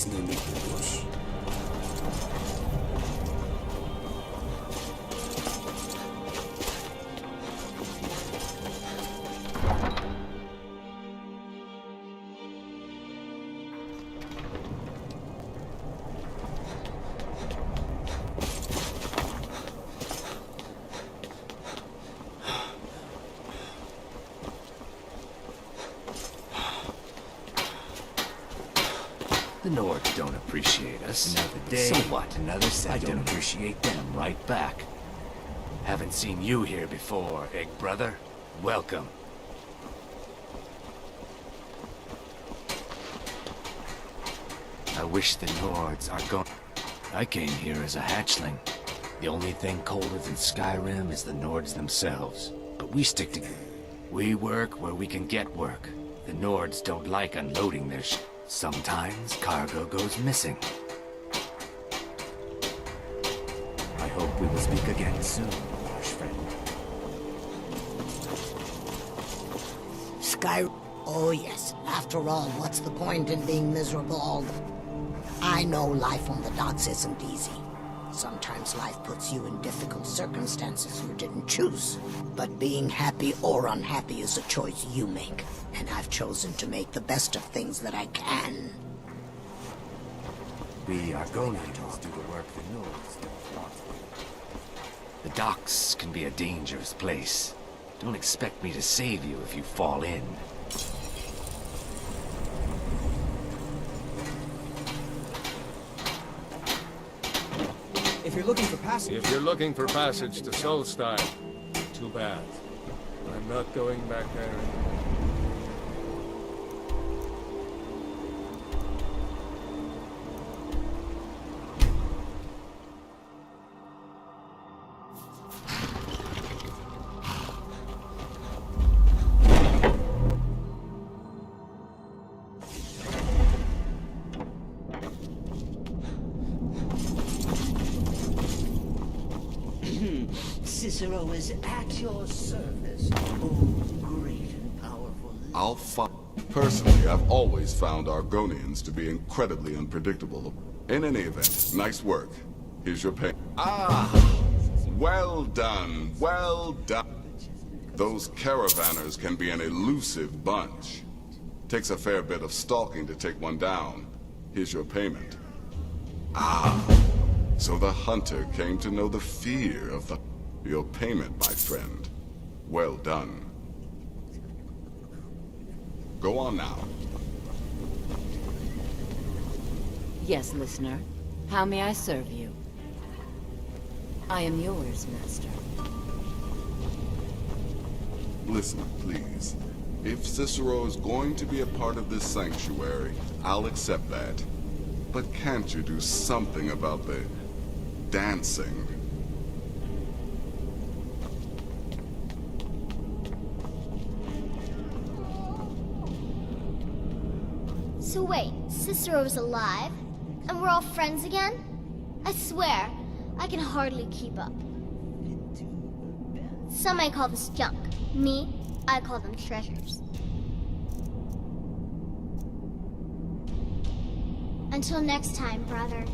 izlemektedir. The Nords don't appreciate us. Another day, So what? another I don't second. appreciate them right back. Haven't seen you here before, Egg Brother. Welcome. I wish the Nords are gone. I came here as a hatchling. The only thing colder than Skyrim is the Nords themselves. But we stick together. We work where we can get work. The Nords don't like unloading their sh. Sometimes cargo goes missing. I hope we will speak again soon, harsh friend. Skyrim. Oh yes. After all, what's the point in being miserable all the... I know life on the docks isn't easy. Sometimes life puts you in difficult circumstances you didn't choose. But being happy or unhappy is a choice you make. And I've chosen to make the best of things that I can. We are going to do the work the Nords don't want. The docks can be a dangerous place. Don't expect me to save you if you fall in. If you're looking for passage, If you're looking for passage to Solstein, too bad. I'm not going back there anymore. Cicero is at your service, oh great and powerful. I'll fight. Personally, I've always found Argonians to be incredibly unpredictable. In any event, nice work. Here's your pay. Ah! Well done, well done. Those caravanners can be an elusive bunch. Takes a fair bit of stalking to take one down. Here's your payment. Ah! So the hunter came to know the fear of the... Your payment, my friend. Well done. Go on now. Yes, listener. How may I serve you? I am yours, master. Listen, please. If Cicero is going to be a part of this sanctuary, I'll accept that. But can't you do something about the... dancing? So wait, Cicero's alive? And we're all friends again? I swear, I can hardly keep up. Some may call this junk. Me, I call them treasures. Until next time, brother.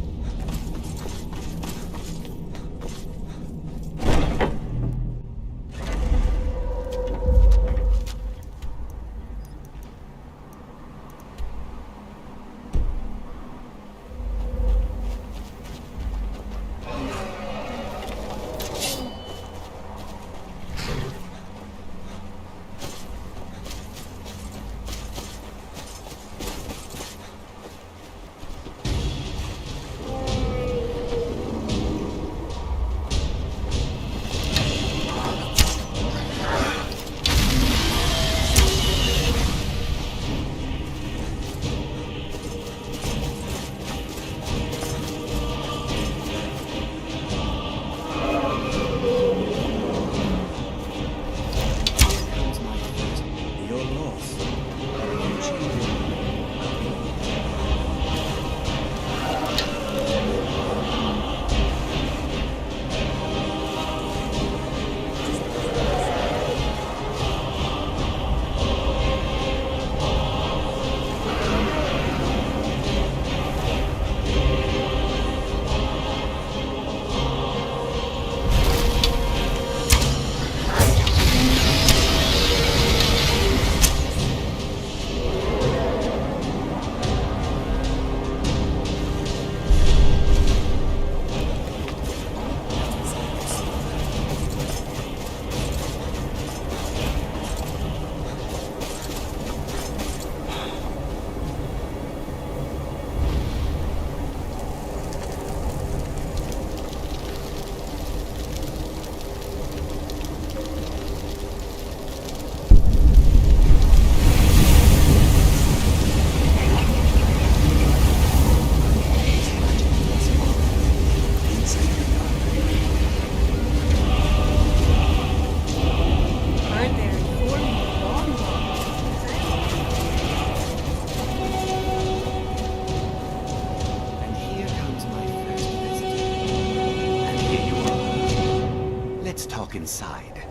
walk inside.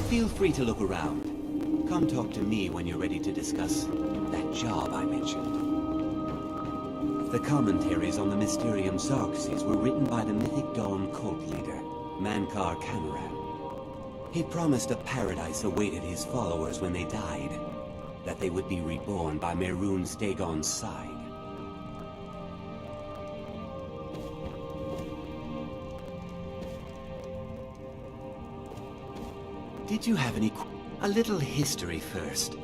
Feel free to look around. Come talk to me when you're ready to discuss that job I mentioned. The commentaries on the Mysterium Xerxes were written by the Mythic Dawn cult leader, Mankar Cameron. He promised a paradise awaited his followers when they died, that they would be reborn by Mehrunes Dagon's side. Did you have any... A little history first.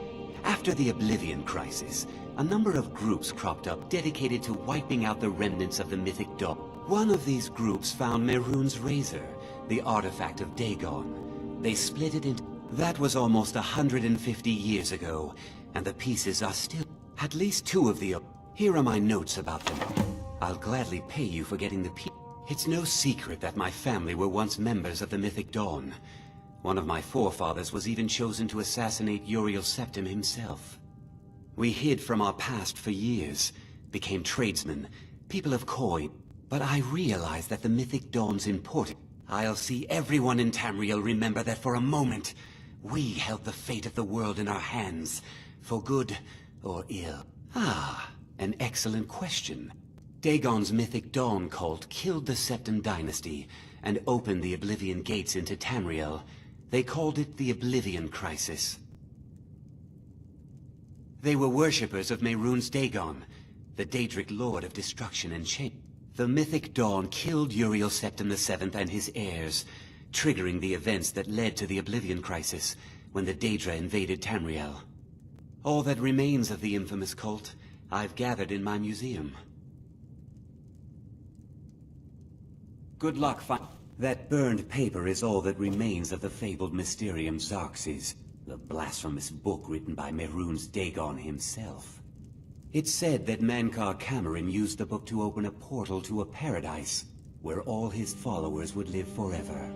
After the Oblivion Crisis, a number of groups cropped up dedicated to wiping out the remnants of the Mythic Dawn. One of these groups found Mehrunes' razor, the artifact of Dagon. They split it into... That was almost 150 years ago, and the pieces are still... At least 2 of the... Here are my notes about them. I'll gladly pay you for getting the pieces. It's no secret that my family were once members of the Mythic Dawn. One of my forefathers was even chosen to assassinate Uriel Septim himself. We hid from our past for years, became tradesmen, people of Koi, but I realized that the Mythic Dawn's important. I'll see everyone in Tamriel remember that for a moment, we held the fate of the world in our hands, for good or ill. Ah, an excellent question. Dagon's Mythic Dawn cult killed the Septim dynasty and opened the Oblivion gates into Tamriel. They called it the Oblivion Crisis. They were worshippers of Mehrunes Dagon, the Daedric Lord of Destruction and Change. The Mythic Dawn killed Uriel Septim VII and his heirs, triggering the events that led to the Oblivion Crisis when the Daedra invaded Tamriel. All that remains of the infamous cult, I've gathered in my museum. Good luck finding... That burned paper is all that remains of the fabled Mysterium Xerxes, the blasphemous book written by Mehrunes Dagon himself. It's said that Mankar Cameron used the book to open a portal to a paradise, where all his followers would live forever.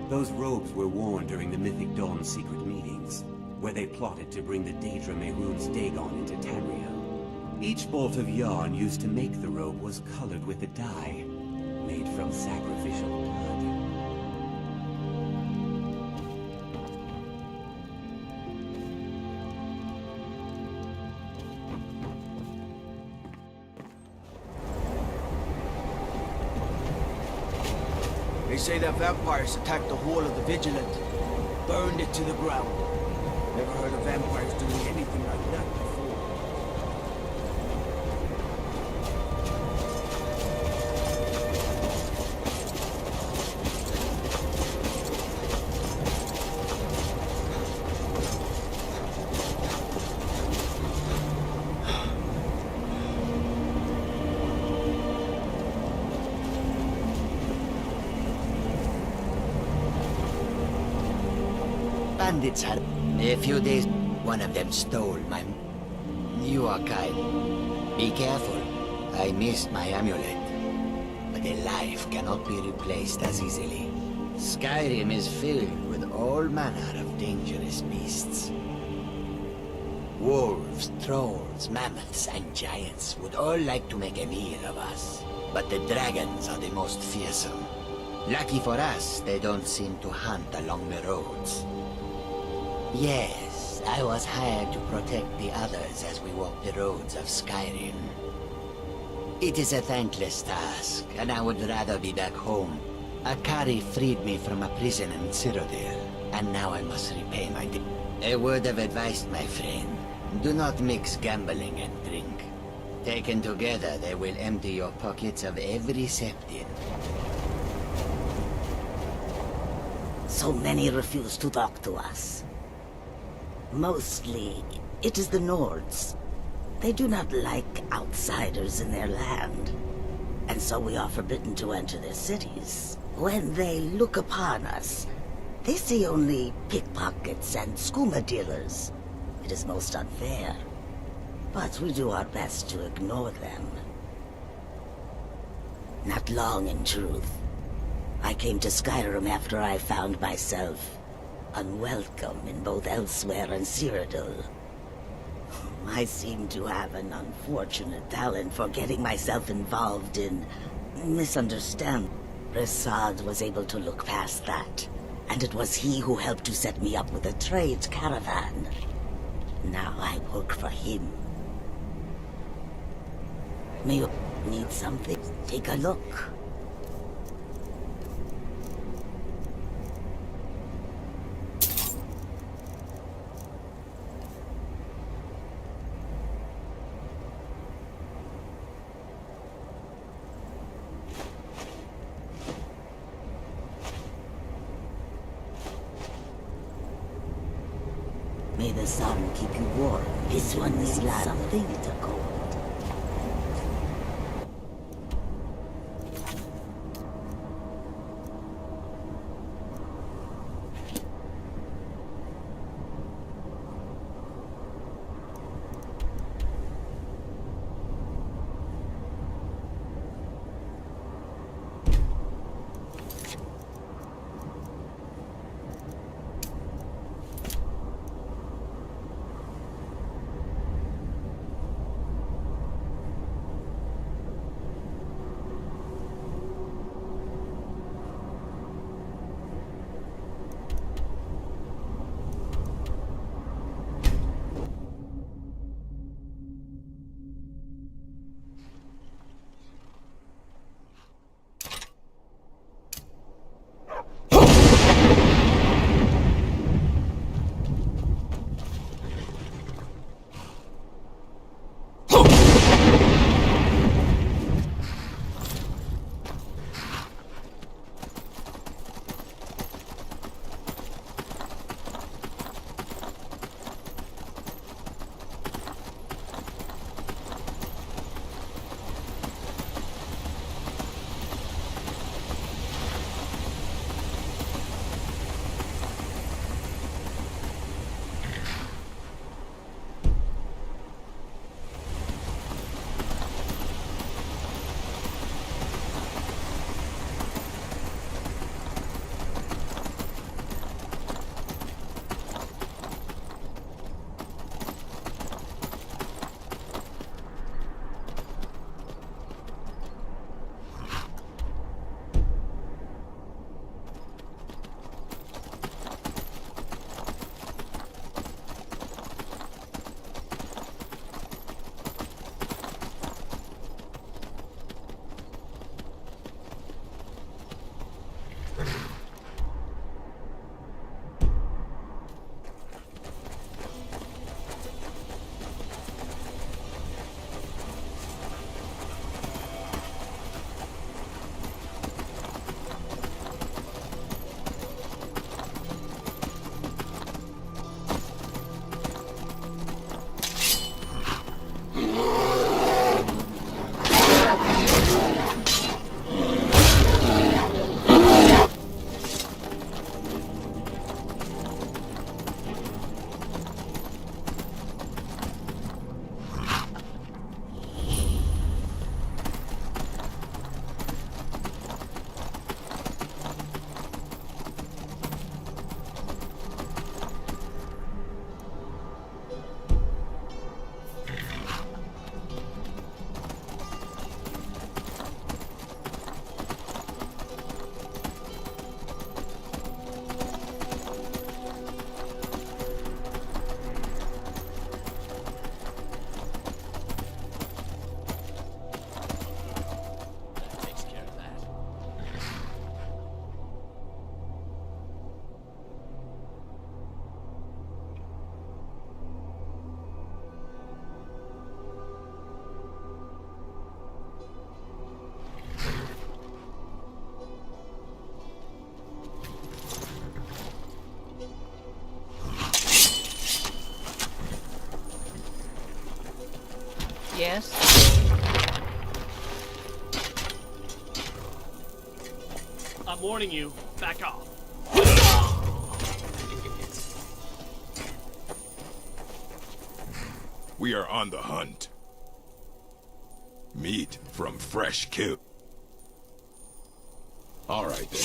Those robes were worn during the Mythic Dawn's secret meetings, where they plotted to bring the Daedra Mehrunes Dagon into Tamriel. Each bolt of yarn used to make the robe was colored with a dye, made from sacrificial blood. They say that vampires attacked the Hall of the Vigilant, burned it to the ground. Never heard of vampires doing anything like that before. Bandits had... A few days, one of them stole my... You are kind. Be careful. I missed my amulet. But a life cannot be replaced as easily. Skyrim is filled with all manner of dangerous beasts. Wolves, trolls, mammoths, and giants would all like to make a meal of us. But the dragons are the most fearsome. Lucky for us, they don't seem to hunt along the roads. Yes, I was hired to protect the others as we walk the roads of Skyrim. It is a thankless task, and I would rather be back home. Akari freed me from a prison in Cyrodiil, and now I must repay my debt. A word of advice, my friend. Do not mix gambling and drink. Taken together, they will empty your pockets of every septim. So many refuse to talk to us. Mostly, it is the Nords. They do not like outsiders in their land, and so we are forbidden to enter their cities. When they look upon us, they see only pickpockets and skooma dealers. It is most unfair, but we do our best to ignore them. Not long, in truth. I came to Skyrim after I found myself. unwelcome in both Elsewhere and Cyrodiil. I seem to have an unfortunate talent for getting myself involved in misunderstanding. Prasad was able to look past that, and it was he who helped to set me up with a trade caravan. Now I work for him. May you need something? Take a look. May the sun keep you warm. This one needs something to cold. Yes? I'm warning you. Back off. We are on the hunt. Meat from fresh kill. All right then.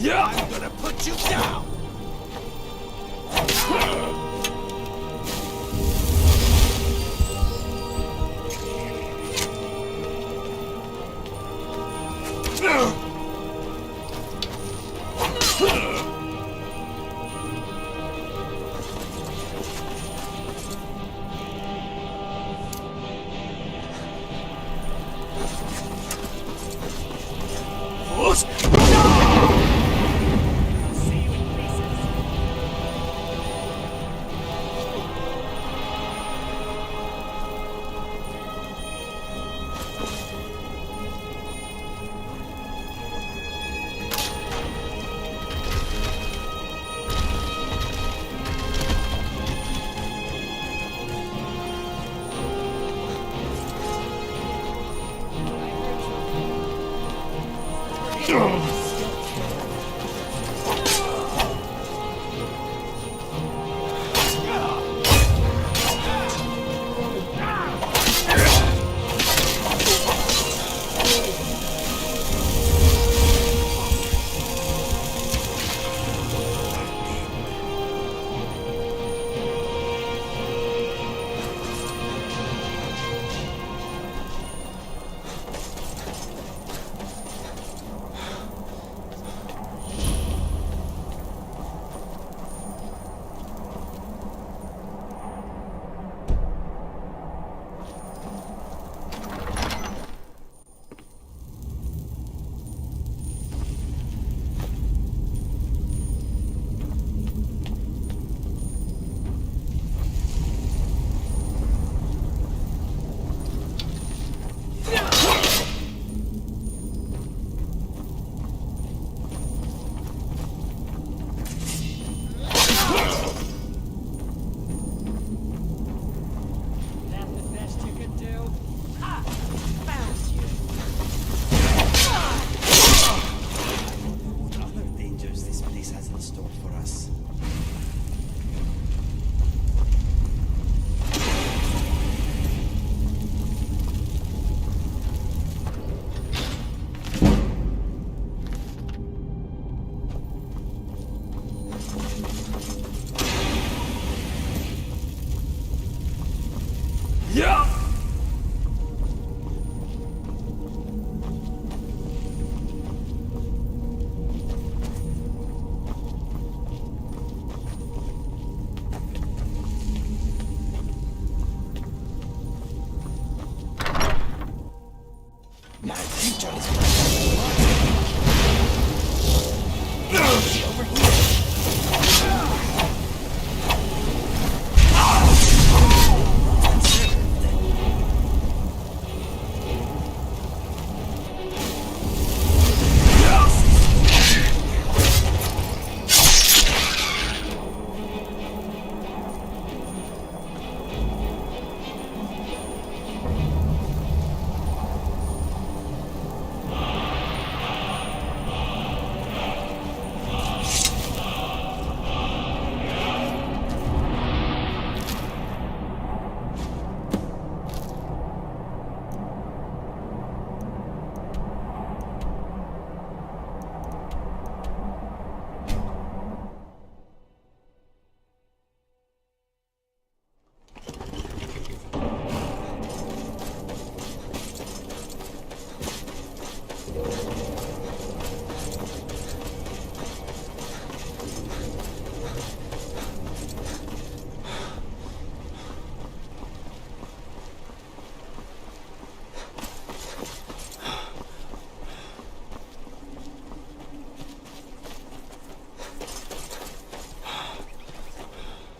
I'm gonna put you down!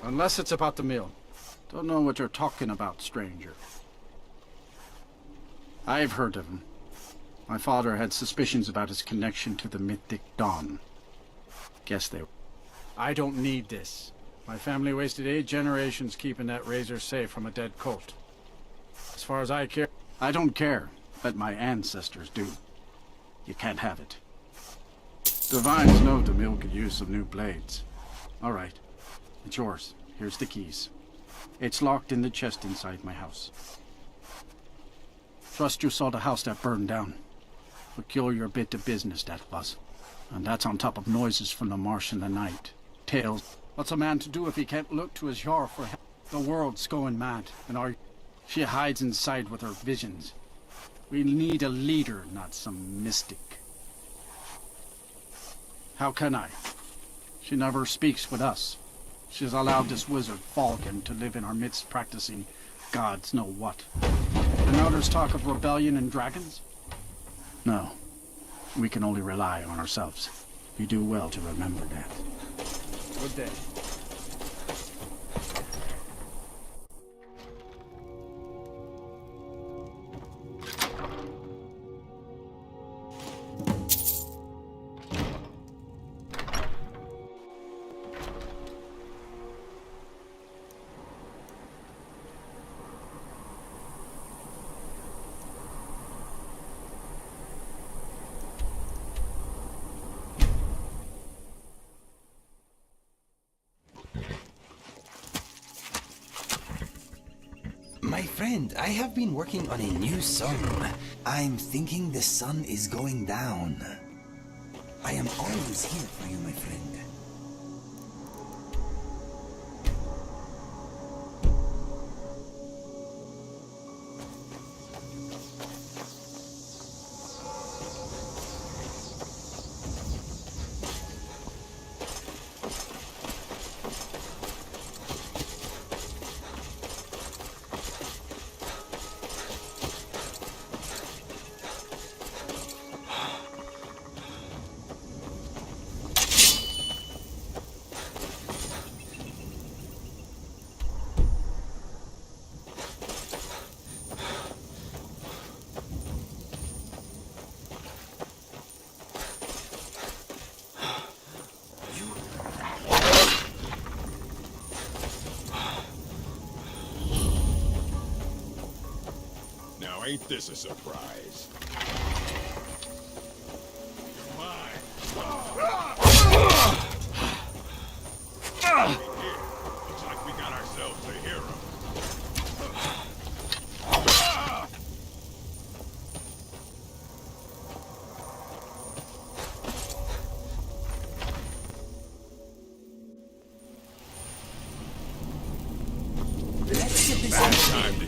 Unless it's about the mill. Don't know what you're talking about, stranger. I've heard of him. My father had suspicions about his connection to the mythic Dawn. Guess they... I don't need this. My family wasted 8 generations keeping that razor safe from a dead cult. As far as I care... I don't care, but my ancestors do. You can't have it. Divines know the mill could use some new blades. All right. It's yours. Here's the keys. It's locked in the chest inside my house. Trust you saw the house that burned down. Peculiar bit of business that was. And that's on top of noises from the marsh in the night. Tales. What's a man to do if he can't look to his yard for help? The world's going mad, and she hides inside with her visions. We need a leader, not some mystic. How can I? She never speaks with us. She's allowed this wizard, Falcon, to live in our midst practicing gods know what. And now there's talk of rebellion and dragons? No. We can only rely on ourselves. We do well to remember that. Good day. My friend, I have been working on a new song. I'm thinking the sun is going down. I am always here for you, my friend. Now ain't this a surprise? You're mine. Here. Looks like we got ourselves a hero. Let's get this Bad time to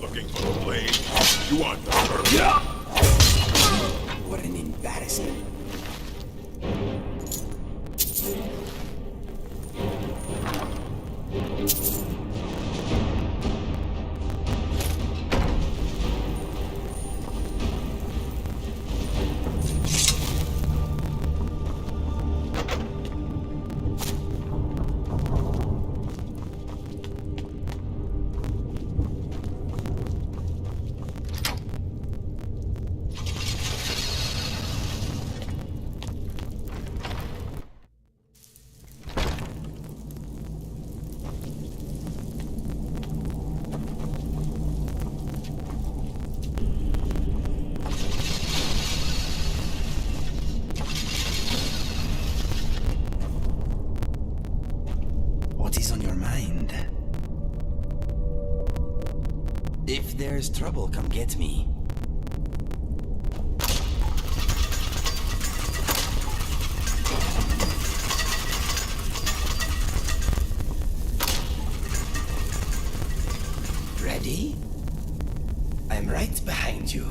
looking for the blade. You want the purple? What an embarrassment. What is on your mind? If there's trouble, come get me. Ready? I'm right behind you.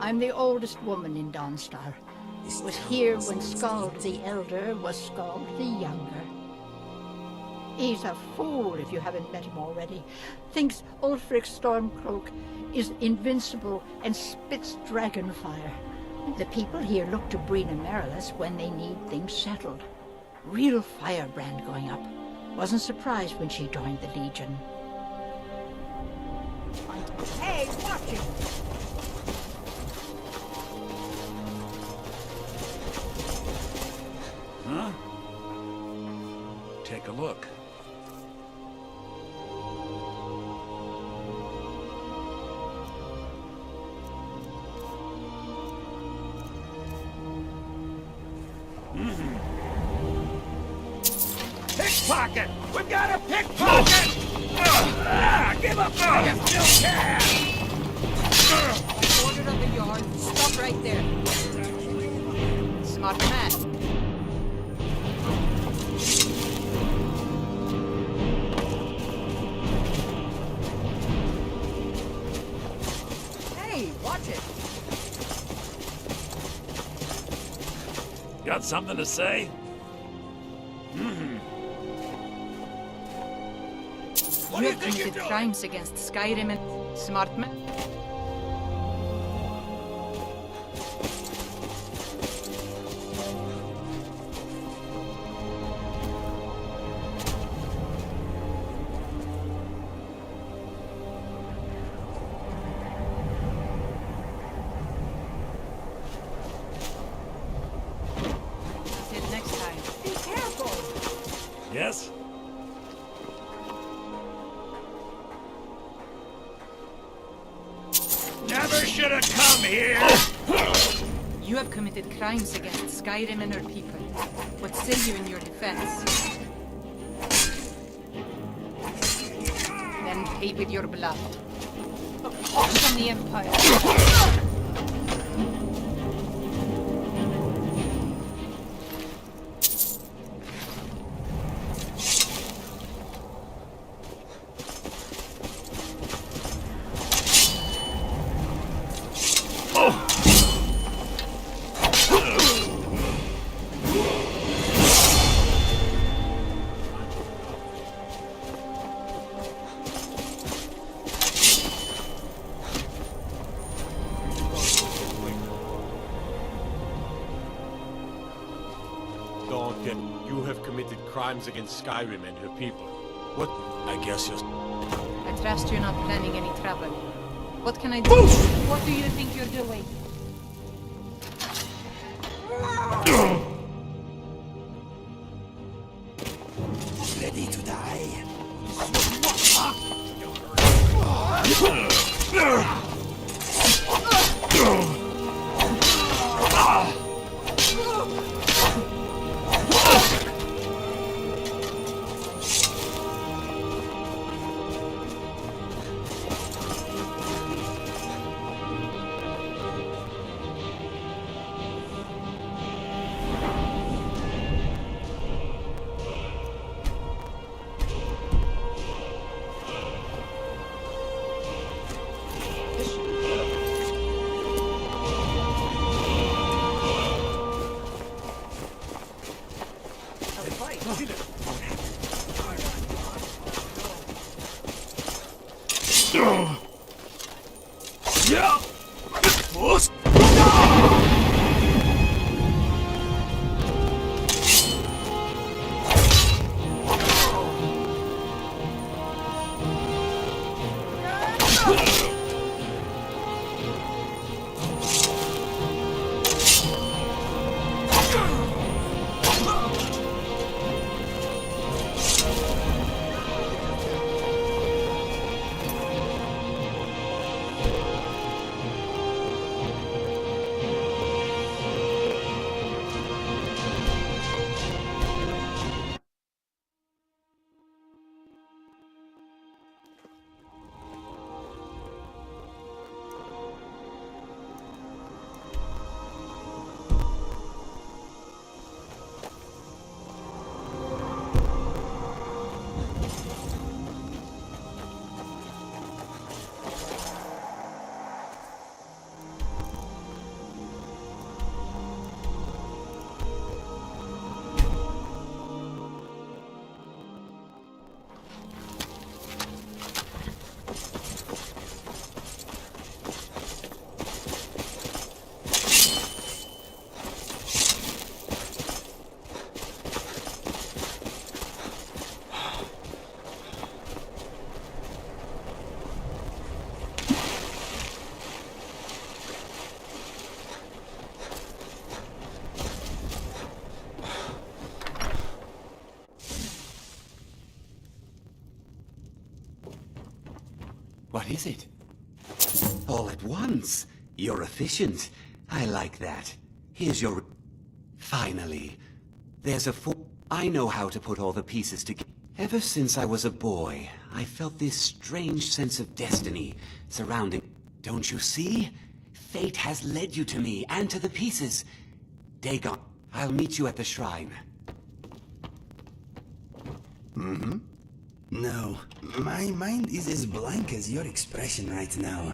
I'm the oldest woman in Dawnstar. Was here when Skald the Elder was Skald the Younger. He's a fool if you haven't met him already. Thinks Ulfric Stormcloak is invincible and spits dragon fire. The people here look to Brina Marilis when they need things settled. Real firebrand going up. Wasn't surprised when she joined the Legion. Hey, watch it! Huh? Take a look. Pickpocket! We've got a pickpocket! Give up! You still can! Order of the yard. Stop right there. Smart man. Hey, watch it. Got something to say? What you have committed crimes against Skyrim and smart man. Till next time. Be careful. Yes? Never should have come here! You have committed crimes against Skyrim and her people. What say you in your defense? Then pay with your blood. A pox on the Empire. You have committed crimes against Skyrim and her people. What? I guess you're... I trust you're not planning any trouble. What can I do? What do you think you're doing? Ready to die? What is it? All at once. You're efficient. I like that. Here's your... Finally. There's a I know how to put all the pieces together. Ever since I was a boy, I felt this strange sense of destiny surrounding... Don't you see? Fate has led you to me and to the pieces. Dagon, I'll meet you at the shrine. Mm-hmm. No, my mind is as blank as your expression right now.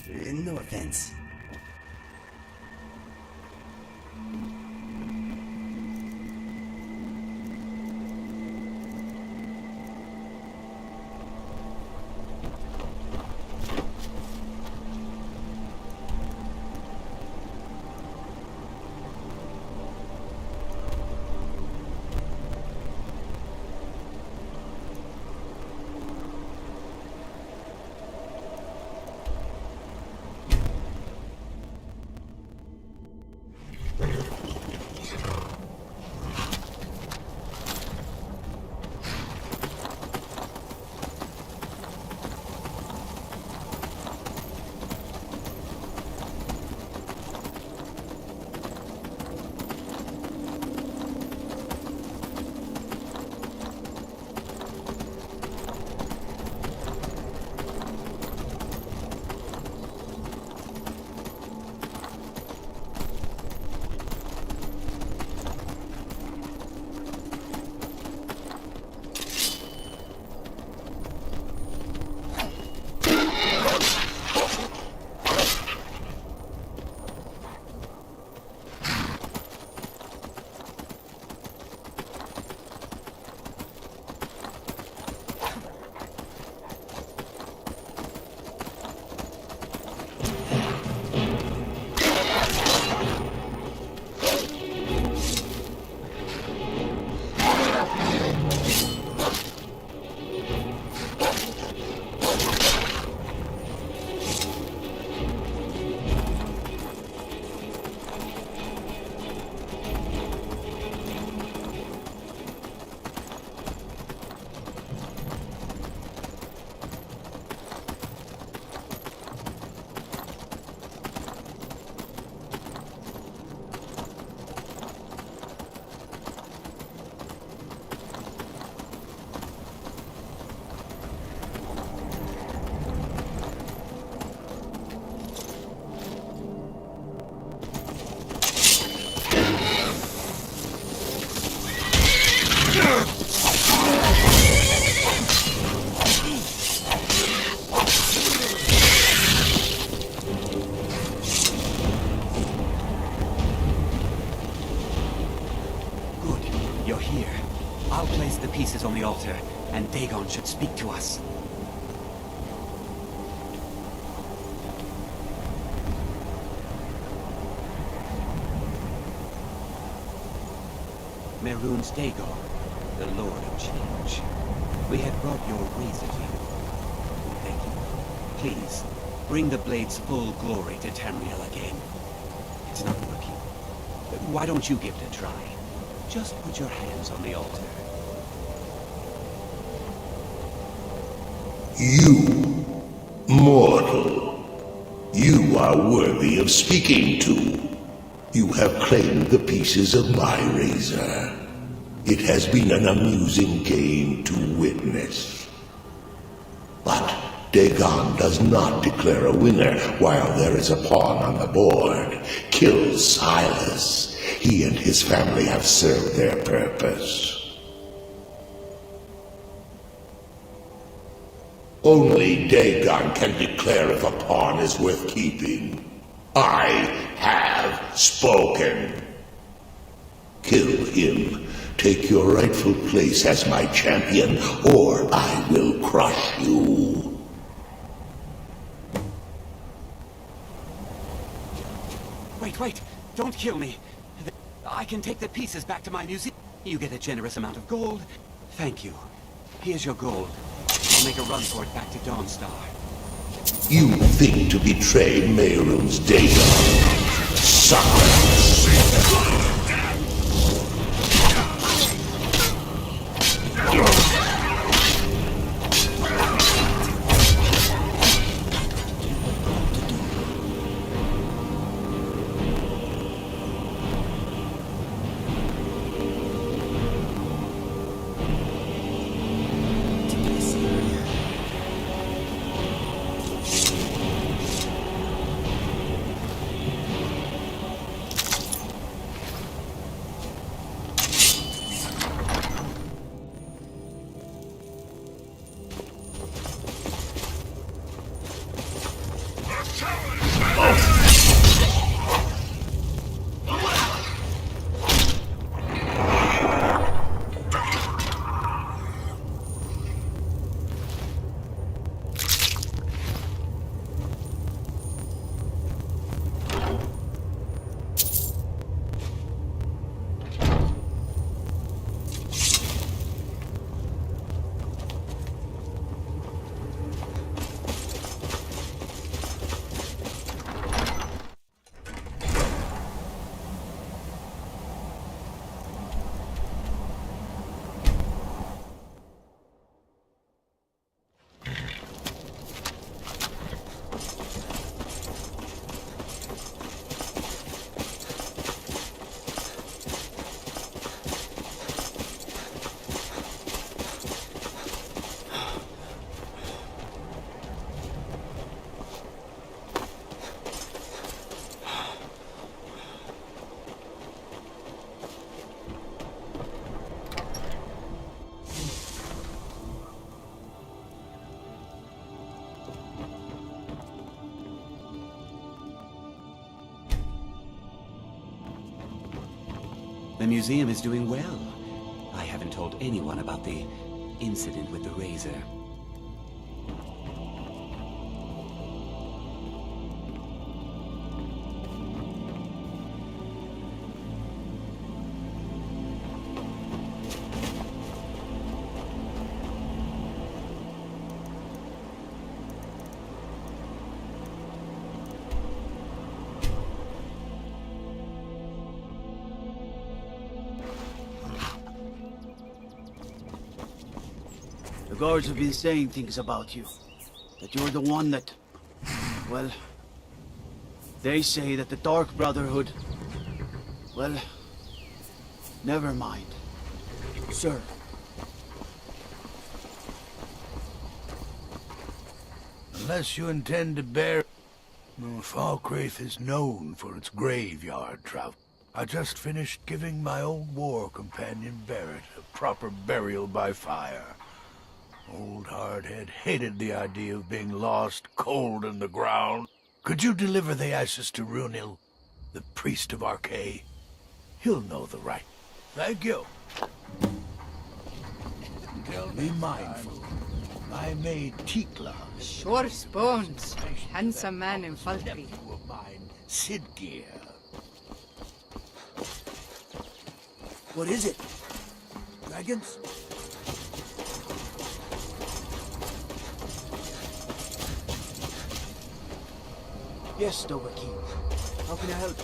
No offense. pieces on the altar, and Dagon should speak to us. Mehrunes Dagon, the Lord of Change. We had brought your razor to you. Thank you. Please, bring the blade's full glory to Tamriel again. It's not working. Why don't you give it a try? Just put your hands on the altar. You, mortal, you are worthy of speaking to. You have claimed the pieces of my razor. It has been an amusing game to witness. But Dagon does not declare a winner while there is a pawn on the board. Kill Silas. He and his family have served their purpose. Only Dagon can declare if a pawn is worth keeping. I have spoken. Kill him. Take your rightful place as my champion, or I will crush you. Wait, don't kill me. I can take the pieces back to my museum. You get a generous amount of gold. Thank you. Here's your gold. I'll make a run for it back to Dawnstar. You think to betray Mehrunes Dagon, sucker! The museum is doing well. I haven't told anyone about the incident with the razor. The guards have been saying things about you. That you're the one that... Well... They say that the Dark Brotherhood... Well... Never mind. Sir. Unless you intend to bear... Falkreath is known for its graveyard trout. I just finished giving my old war companion Barrett a proper burial by fire. Old Hardhead hated the idea of being lost cold in the ground. Could you deliver the ashes to Runil, the priest of Arkay? He'll know the right. Thank you. Be mindful. I made Tikla. Sure spoons. Handsome man in Falkreath. Of mine, Sidgeir. What is it? Dragons? Yes, Dovahkiin. How can I help you?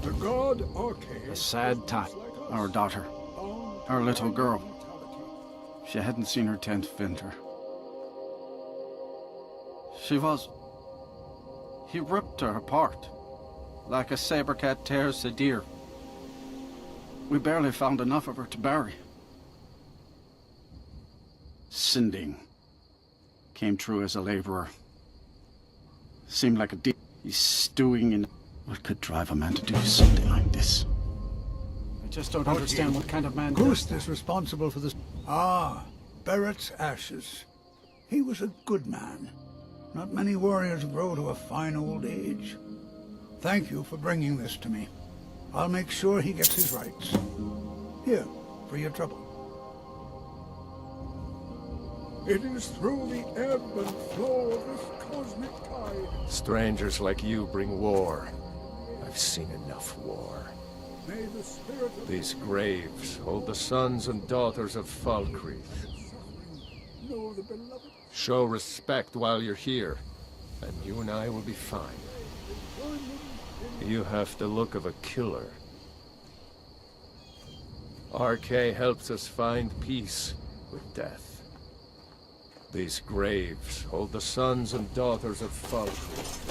The god Arkay. A sad time. Our daughter. Our little girl. She hadn't seen her 10th winter. She was... He ripped her apart. Like a saber cat tears a deer. We barely found enough of her to bury. Sinding came through as a laborer. Seemed like a deep... He's stewing in... What could drive a man to do something like this? I just don't understand what kind of man... Ghost is responsible for this... Ah, Barrett's ashes. He was a good man. Not many warriors grow to a fine old age. Thank you for bringing this to me. I'll make sure he gets his rights. Here, for your trouble. It is through the ebb and flow of this cosmic tide. Strangers like you bring war. I've seen enough war. May the spirit of These graves hold the sons and daughters of Falkreath. know the beloved. Show respect while you're here, and you and I will be fine. You have the look of a killer. Arkay helps us find peace with death. These graves hold the sons and daughters of Falkreath.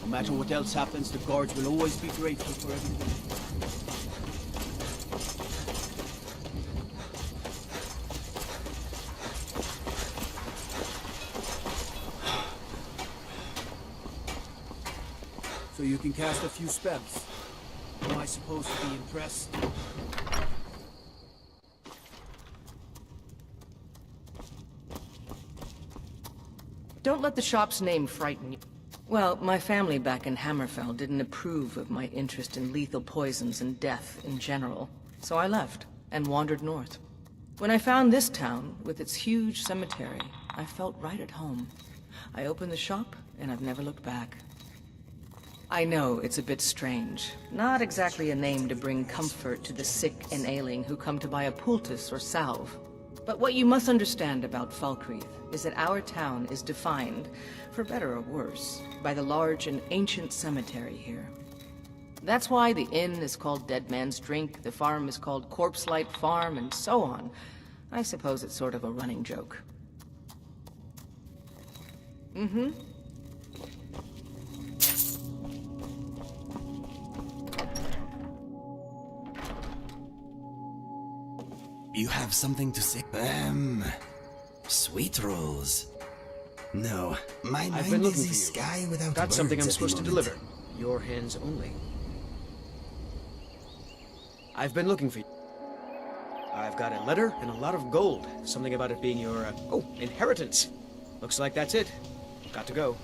No matter what else happens, the guards will always be grateful for everything. So you can cast a few spells. Am I supposed to be impressed? Don't let the shop's name frighten you. Well, my family back in Hammerfell didn't approve of my interest in lethal poisons and death in general, so I left and wandered north. When I found this town, with its huge cemetery, I felt right at home. I opened the shop, and I've never looked back. I know it's a bit strange. Not exactly a name to bring comfort to the sick and ailing who come to buy a poultice or salve. But what you must understand about Falkreath is that our town is defined, for better or worse, by the large and ancient cemetery here. That's why the inn is called Dead Man's Drink, the farm is called Corpse Light Farm, and so on. I suppose it's sort of a running joke. Mm-hmm. You have something to say? Sweet rolls. No, my I've mind been looking is for the you. sky without Got something words I'm at supposed the to moment. deliver. Your hands only. I've been looking for you. I've got a letter and a lot of gold. Something about it being your, inheritance. Looks like that's it. Got to go.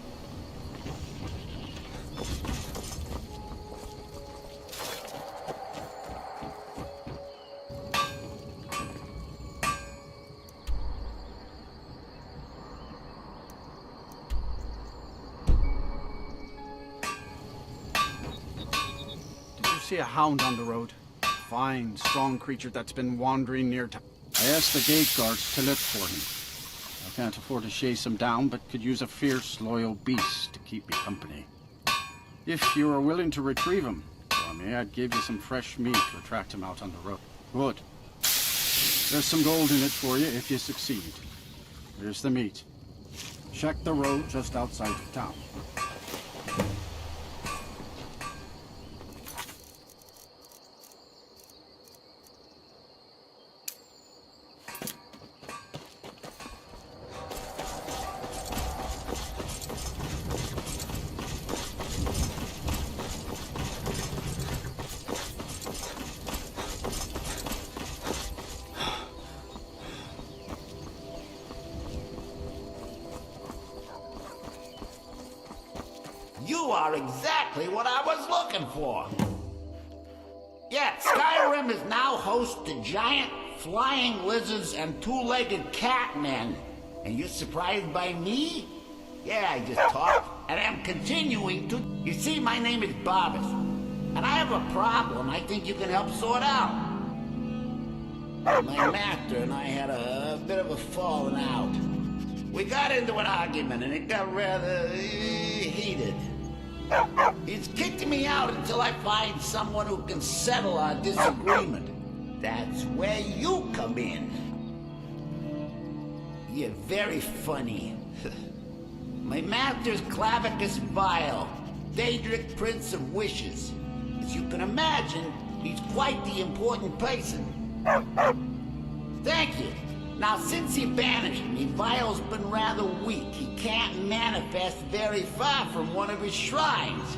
Did you see a hound on the road? Fine, strong creature that's been wandering near town. I asked the gate guards to look for him. I can't afford to chase him down, but could use a fierce, loyal beast to keep me company. If you are willing to retrieve him for me, I'd give you some fresh meat to attract him out on the road. Good. There's some gold in it for you if you succeed. Here's the meat. Check the road just outside of town. You are exactly what I was looking for. Yeah, Skyrim is now host to giant flying lizards and two-legged catmen. And you're surprised by me? Yeah, I just talked, and I'm continuing to... You see, my name is Barbas, and I have a problem I think you can help sort out. My master and I had a bit of a falling out. We got into an argument, and it got rather heated. He's kicked me out until I find someone who can settle our disagreement. That's where you come in. You're very funny. My master's Clavicus Vile, Daedric Prince of Wishes. As you can imagine, he's quite the important person. Thank you. Now, since he banished me, Vile's been rather weak. He can't manifest very far from one of his shrines.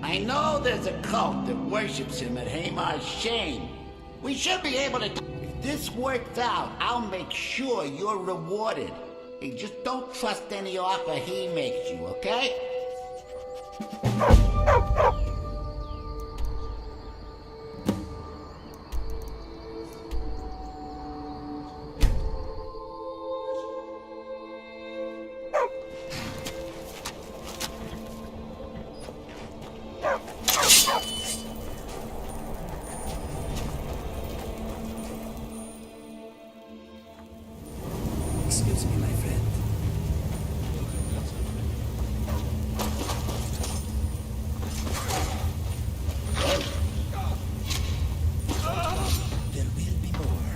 I know there's a cult that worships him at Hamar's Shame. We should be able to... If this works out, I'll make sure you're rewarded. Hey, just don't trust any offer he makes you, okay? Excuse me, my friend. There will be more.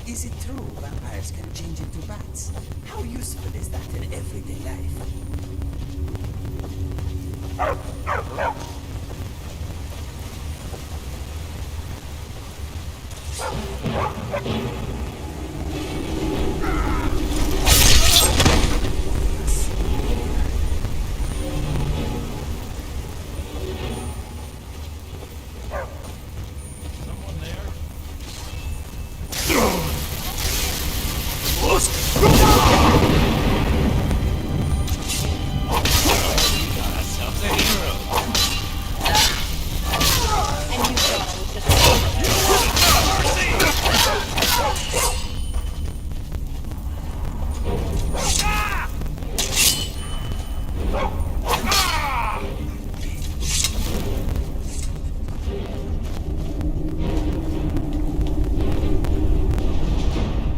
Is it true vampires can change into bats? How useful is that in everyday life?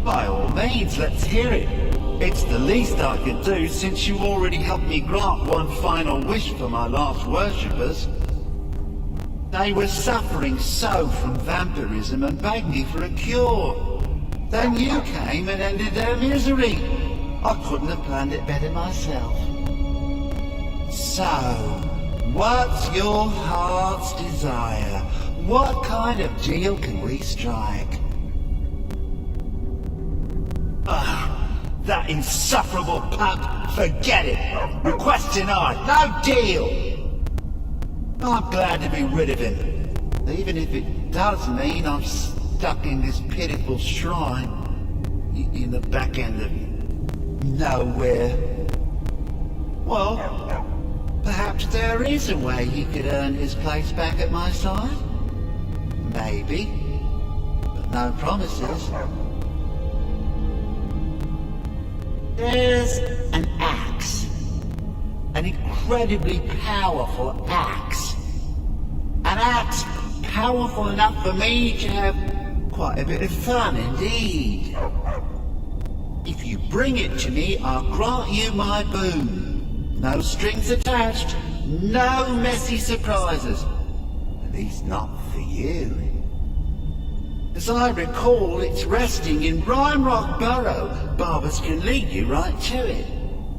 By all means, let's hear it. It's the least I can do since you already helped me grant one final wish for my last worshippers. They were suffering so from vampirism and begged me for a cure. Then you came and ended their misery. I couldn't have planned it better myself. So, what's your heart's desire? What kind of deal can we strike? That insufferable pup, forget it. Request denied, no deal. I'm glad to be rid of him, even if it does mean I'm stuck in this pitiful shrine in the back end of nowhere. Well, perhaps there is a way he could earn his place back at my side. Maybe, but no promises. There's an axe. An incredibly powerful axe. An axe powerful enough for me to have quite a bit of fun indeed. If you bring it to me, I'll grant you my boon. No strings attached, no messy surprises. At least not for you. As I recall, it's resting in Rhymerock Burrow. Barbers can lead you right to it.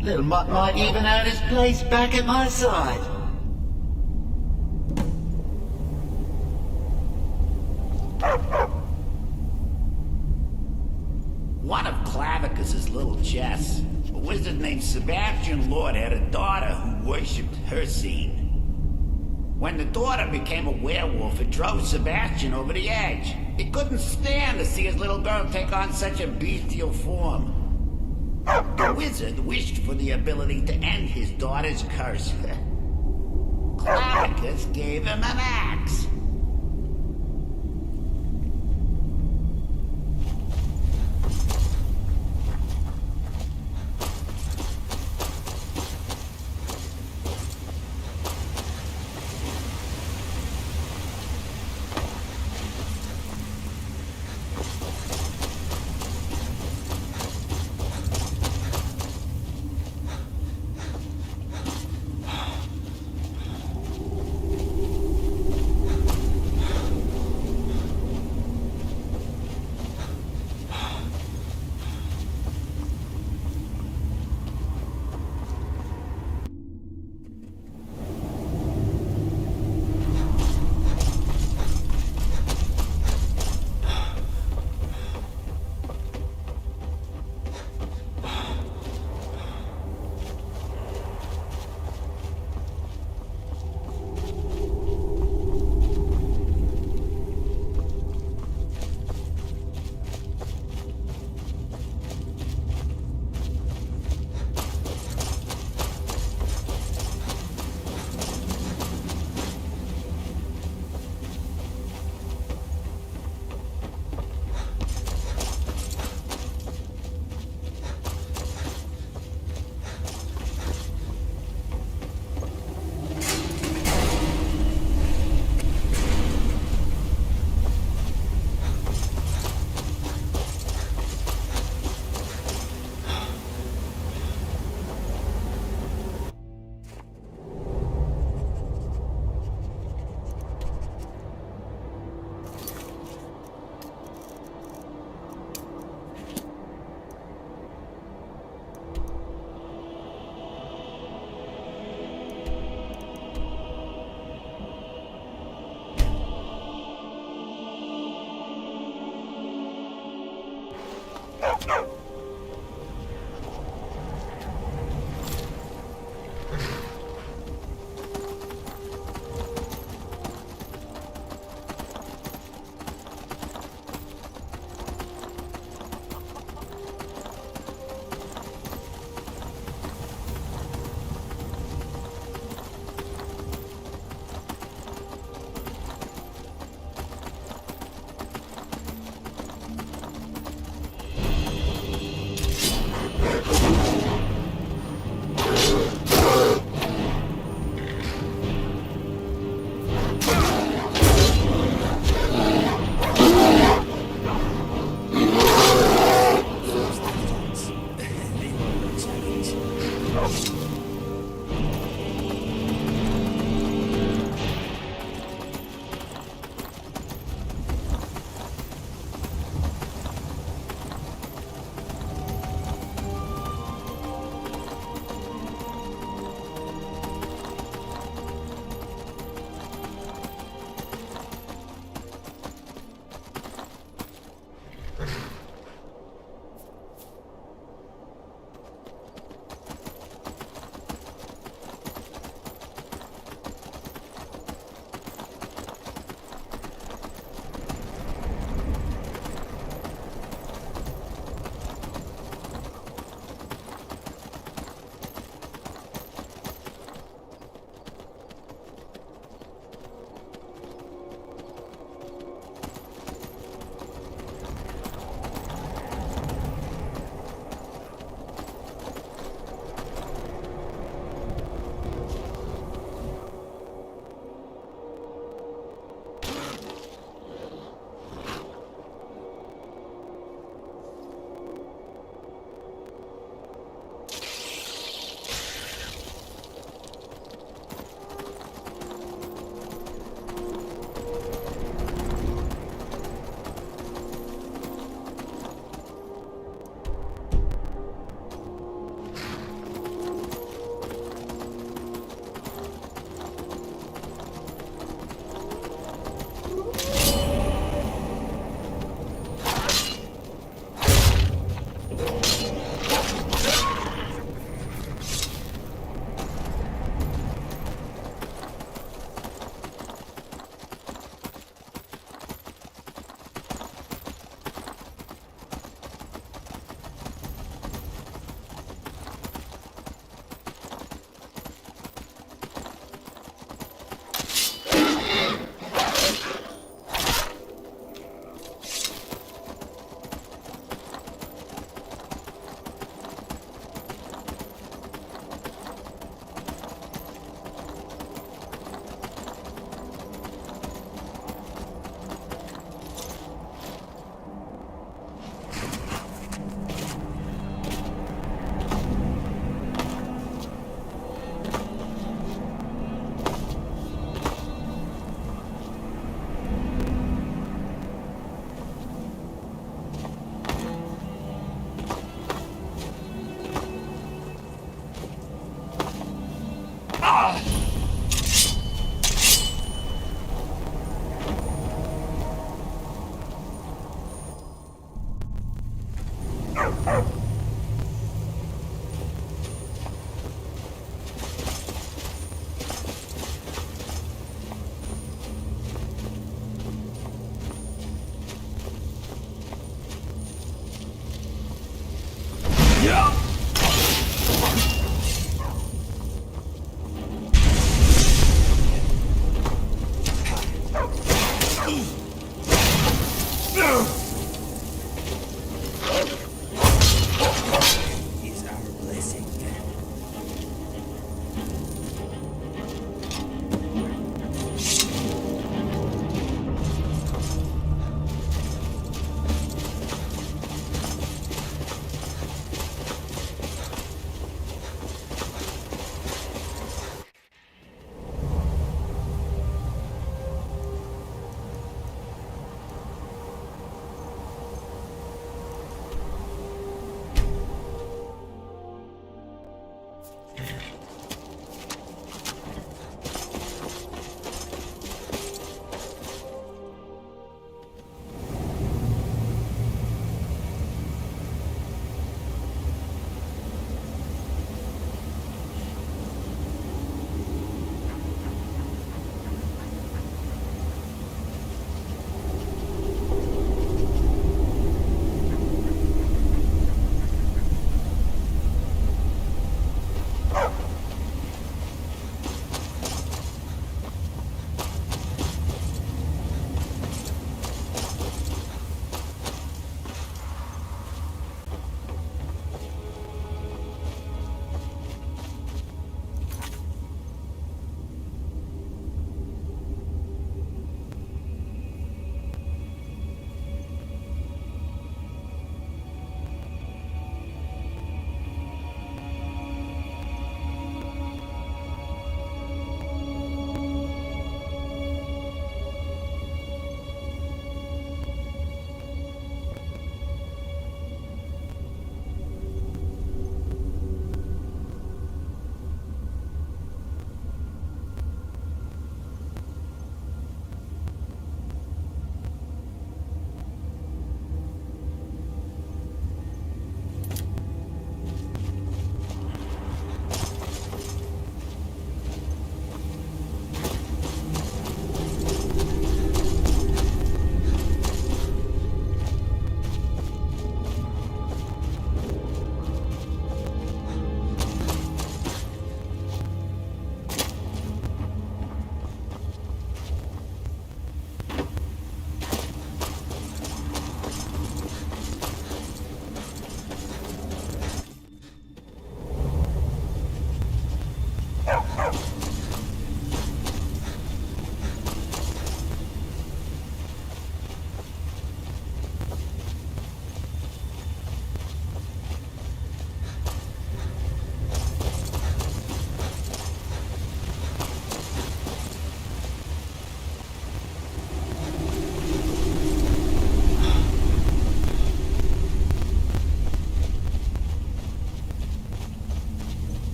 Little Mutt might even earn his place back at my side. One of Clavicus's little chests, a wizard named Sebastian Lord, had a daughter who worshipped Hercene. When the daughter became a werewolf, it drove Sebastian over the edge. He couldn't stand to see his little girl take on such a bestial form. The wizard wished for the ability to end his daughter's curse. Clavicus gave him an axe. Ah!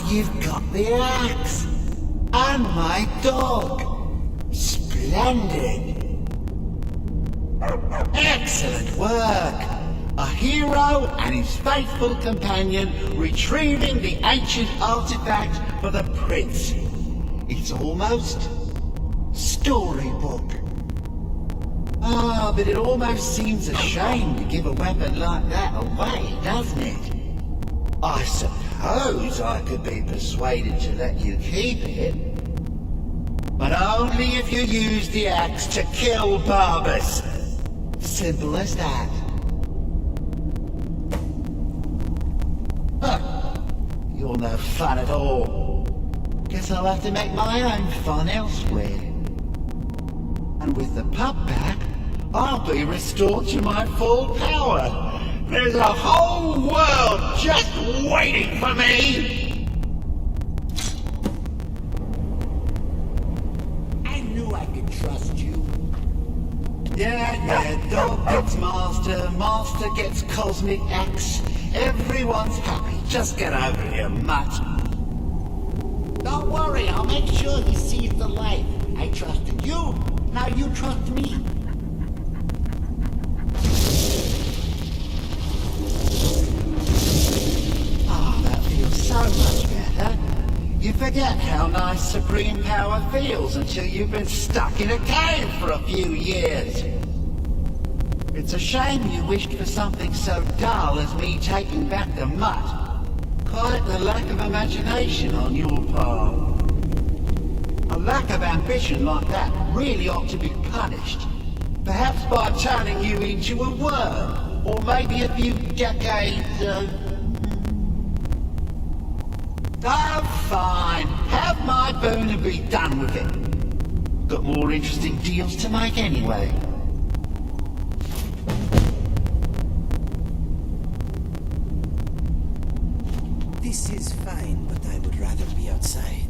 You've got the axe! And my dog! Splendid! Excellent work! A hero and his faithful companion retrieving the ancient artifact for the prince. It's almost storybook. Ah, but it almost seems a shame to give a weapon like that away, doesn't it? I suppose I could be persuaded to let you keep it. But only if you use the axe to kill Barbas. Simple as that. Huh. You're no fun at all. Guess I'll have to make my own fun elsewhere. And with the pup back, I'll be restored to my full power. There's a whole world just waiting for me! I knew I could trust you. Yeah, dog gets master, master gets cosmic axe. Everyone's happy, just get over here, mutt. Don't worry, I'll make sure he sees the light. I trusted you, now you trust me. So much better. You forget how nice supreme power feels until you've been stuck in a cave for a few years. It's a shame you wished for something so dull as me taking back the mutt. Quite the lack of imagination on your part. A lack of ambition like that really ought to be punished. Perhaps by turning you into a worm, or maybe a few decades, Oh, fine. Have my boon and be done with it. Got more interesting deals to make anyway. This is fine, but I would rather be outside.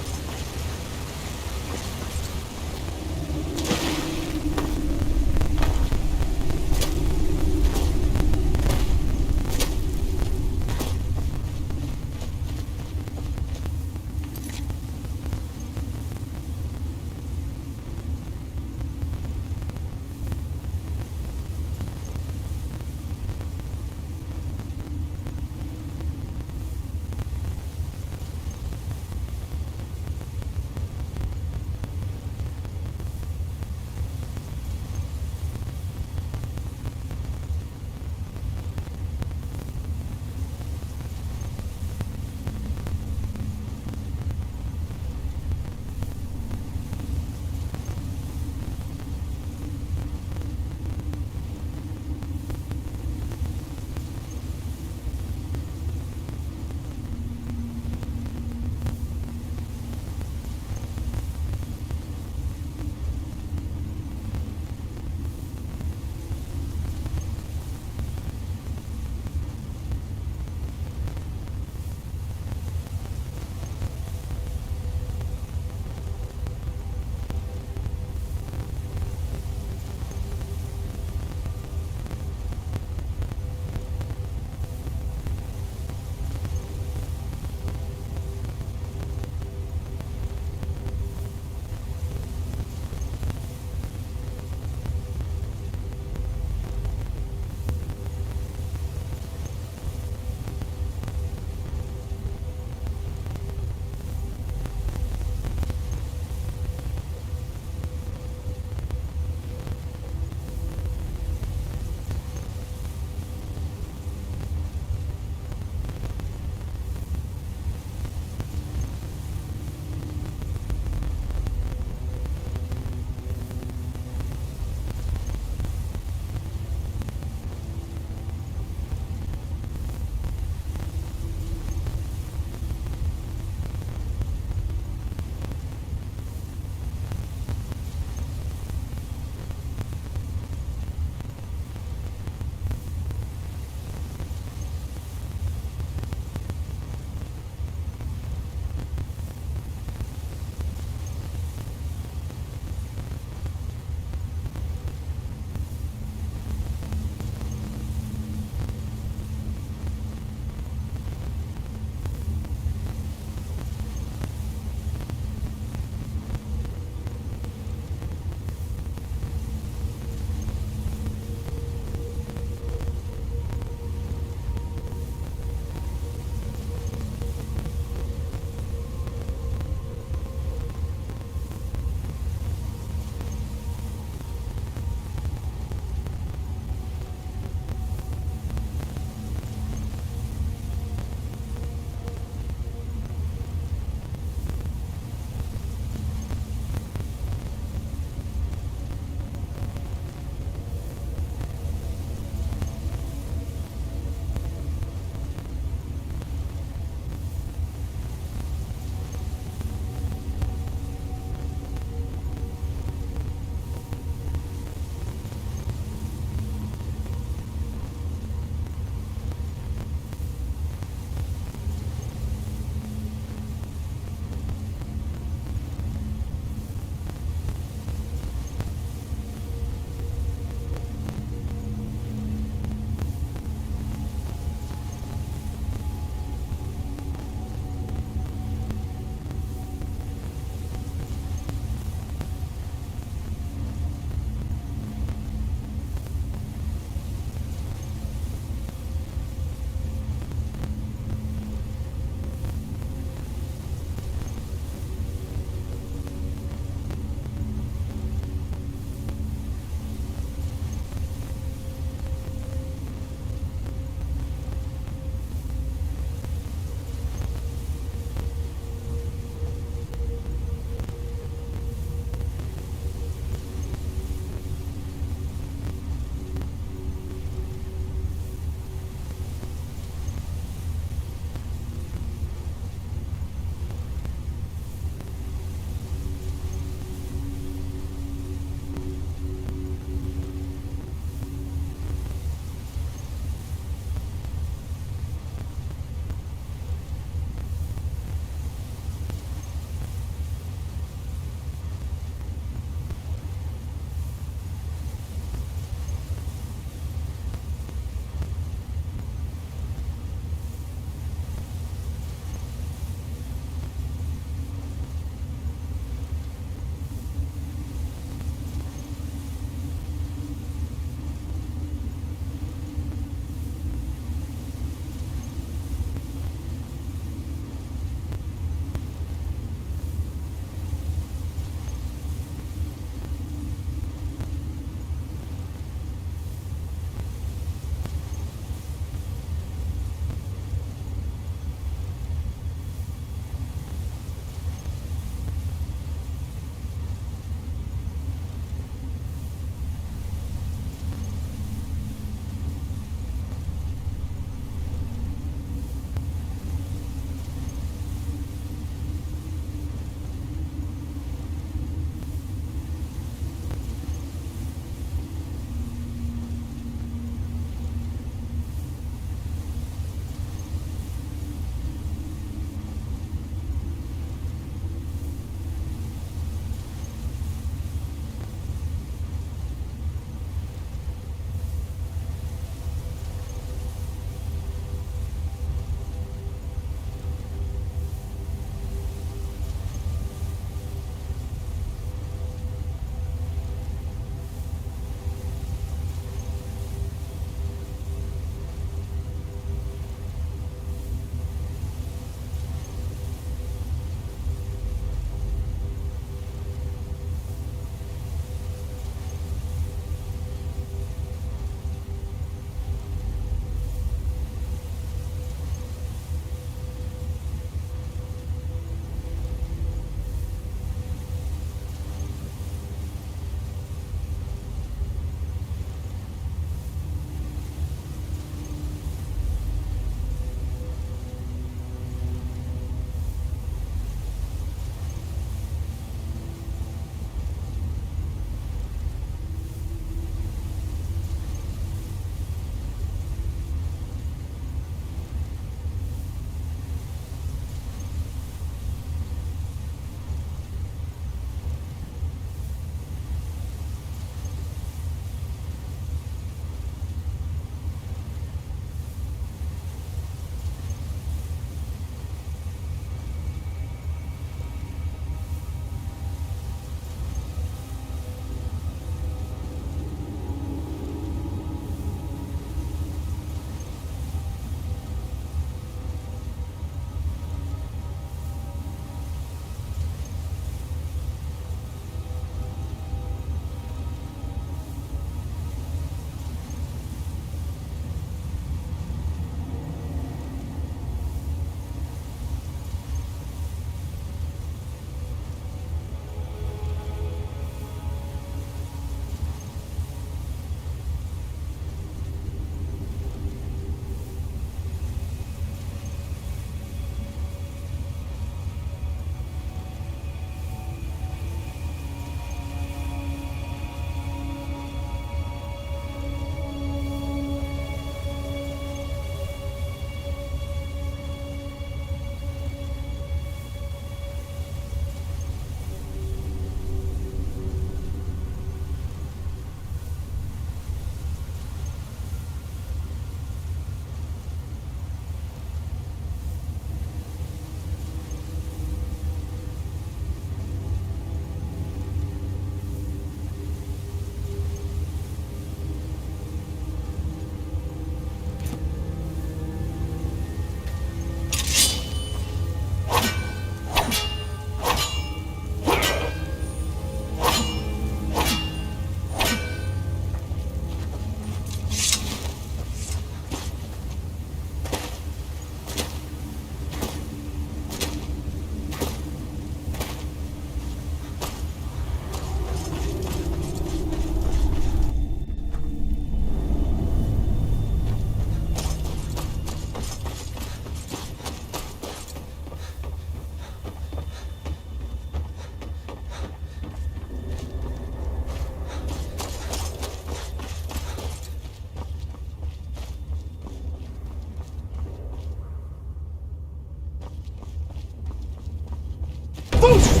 Boost!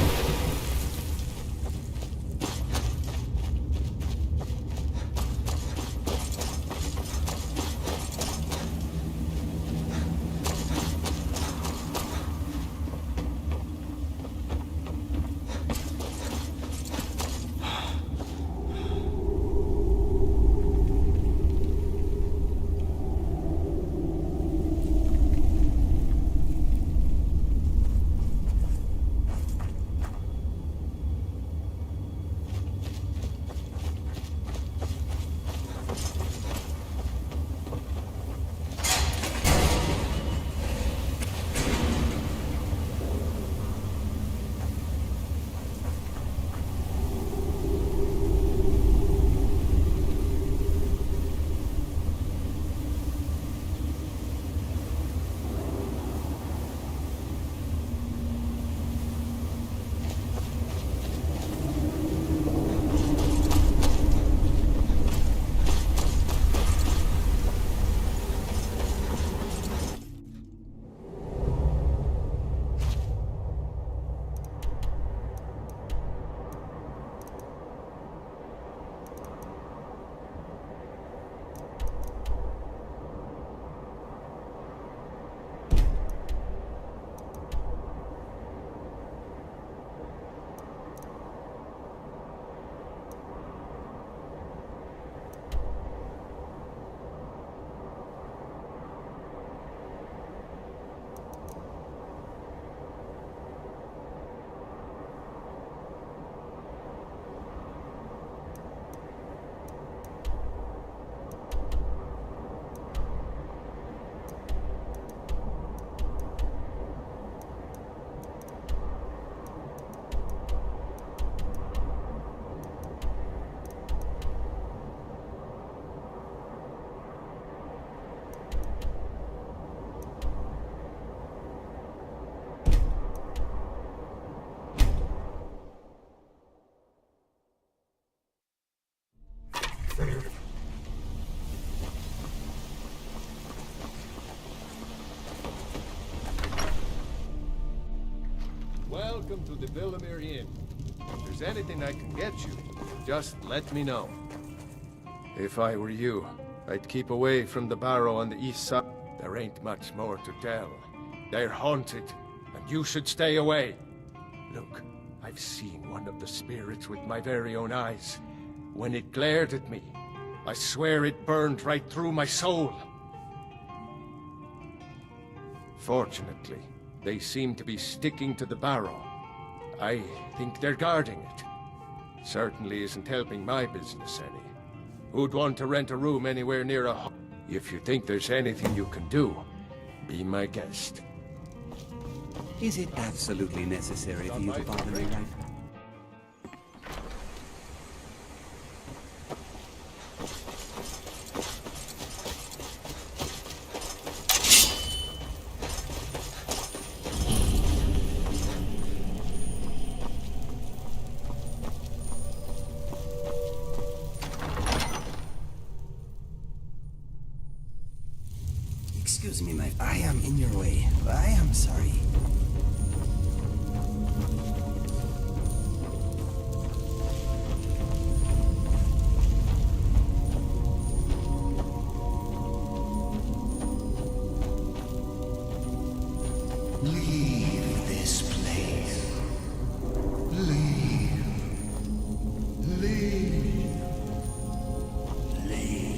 Welcome to the Villamere Inn. If there's anything I can get you, just let me know. If I were you, I'd keep away from the barrow on the east side. There ain't much more to tell. They're haunted, and you should stay away. Look, I've seen one of the spirits with my very own eyes. When it glared at me, I swear it burned right through my soul. Fortunately, they seem to be sticking to the barrow. I think they're guarding it. Certainly isn't helping my business any. Who'd want to rent a room anywhere near a home? If you think there's anything you can do, be my guest. Is it absolutely necessary for you to bother me right now? Excuse me, I am in your way. I am sorry. Leave this place. Leave. Leave. Leave.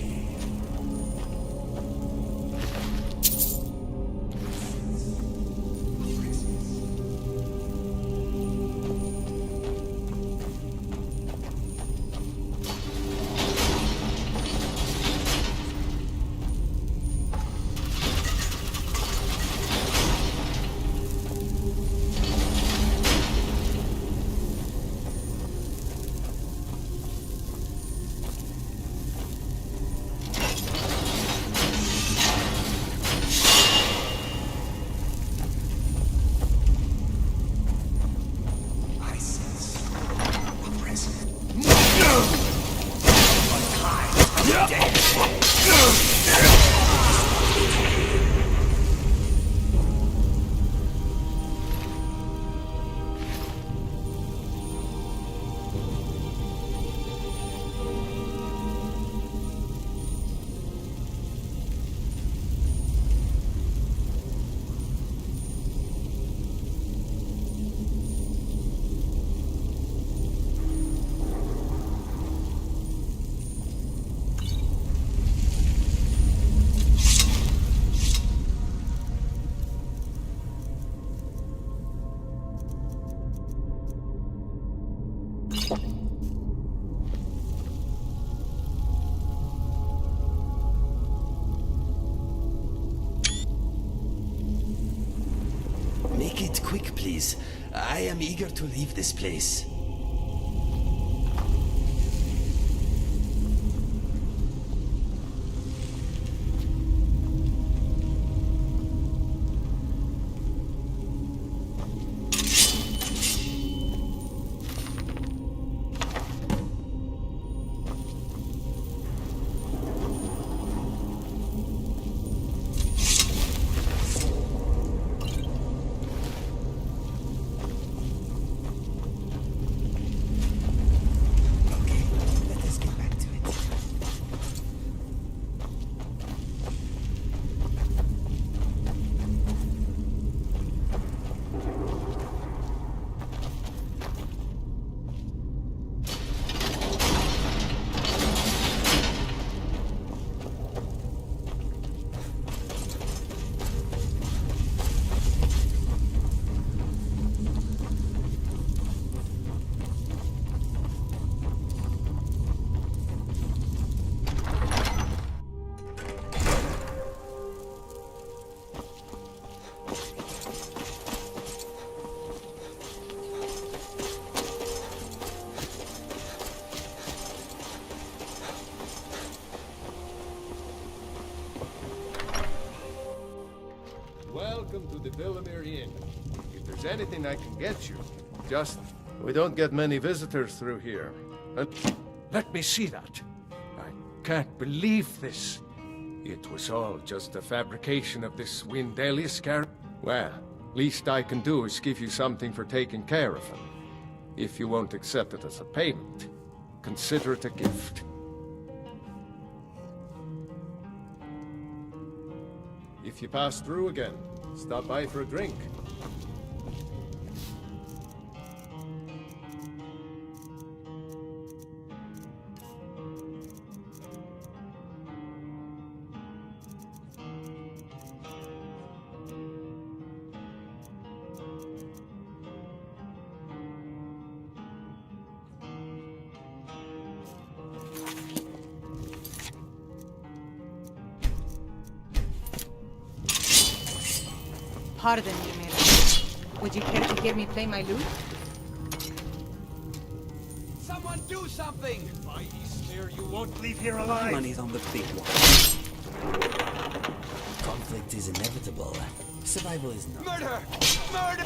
I am eager to leave this place. Welcome to the Villamere Inn. If there's anything I can get you, just... We don't get many visitors through here. And Let me see that. I can't believe this. it was all just a fabrication of this Windeli Skyrim. Well, least I can do is give you something for taking care of him. If you won't accept it as a payment, consider it a gift. If you pass through again, stop by for a drink. Pardon me, Mary. Would you care to hear me play my lute? Someone do something! By Easter, you won't leave here alive! Money's on the big one. Conflict is inevitable. Survival is not. Murder! Murder!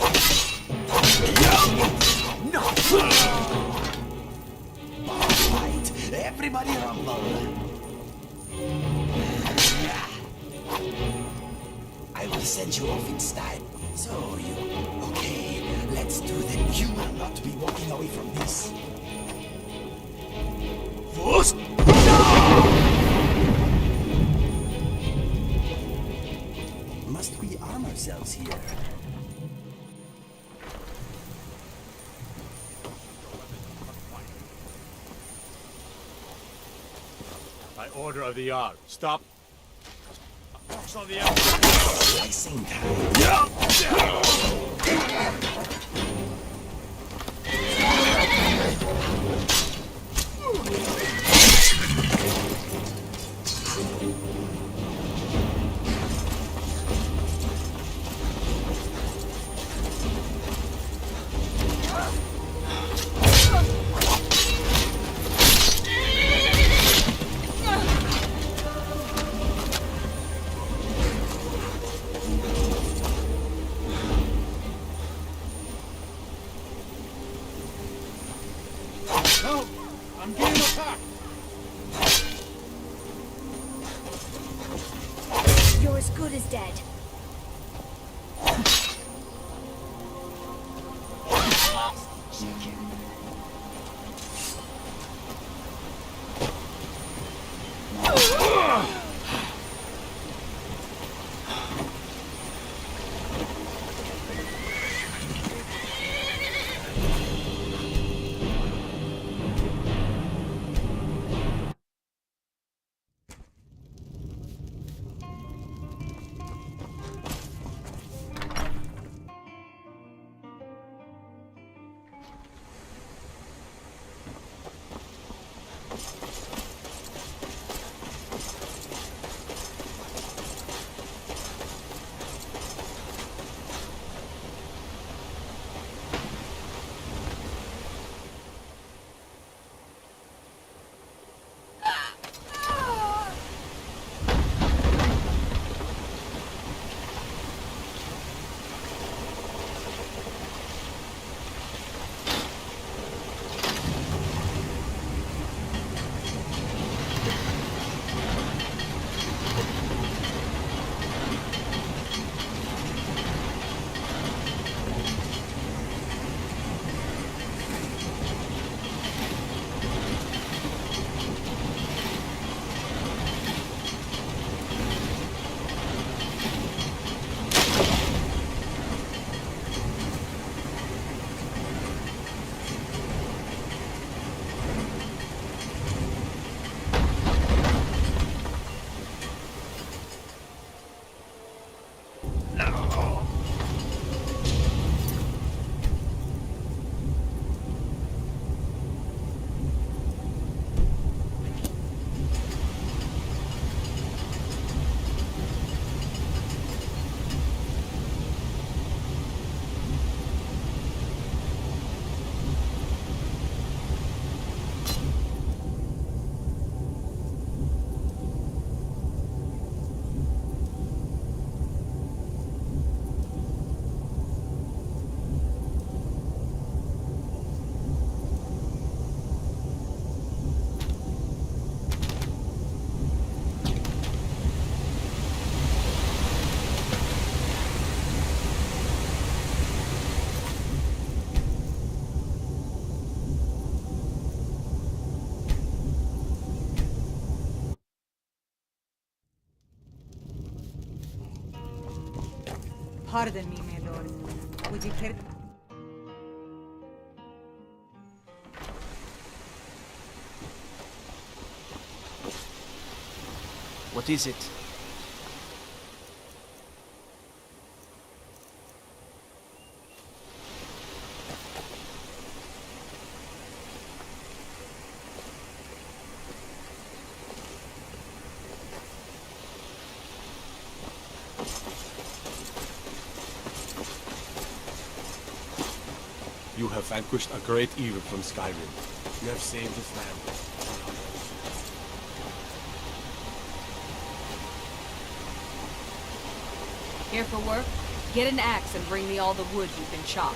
No! Fight! Everybody rumble! I will send you off in style. So you... Okay, let's do that. You will not be walking away from this. Force! Must we arm ourselves here? By order of the Jarl, stop. Fox on the outside. Slicing time. Help! I'm getting attacked! You're as good as dead. Pardon me, my lord. Would you care... What is it? You have vanquished a great evil from Skyrim. You have saved this land. Here for work? Get an axe and bring me all the wood you can chop.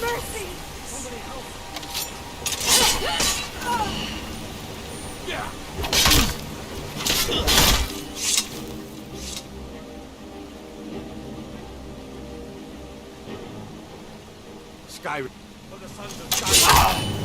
Mercy! Somebody help! Yeah! Skyrim. For the sons of Skyrim.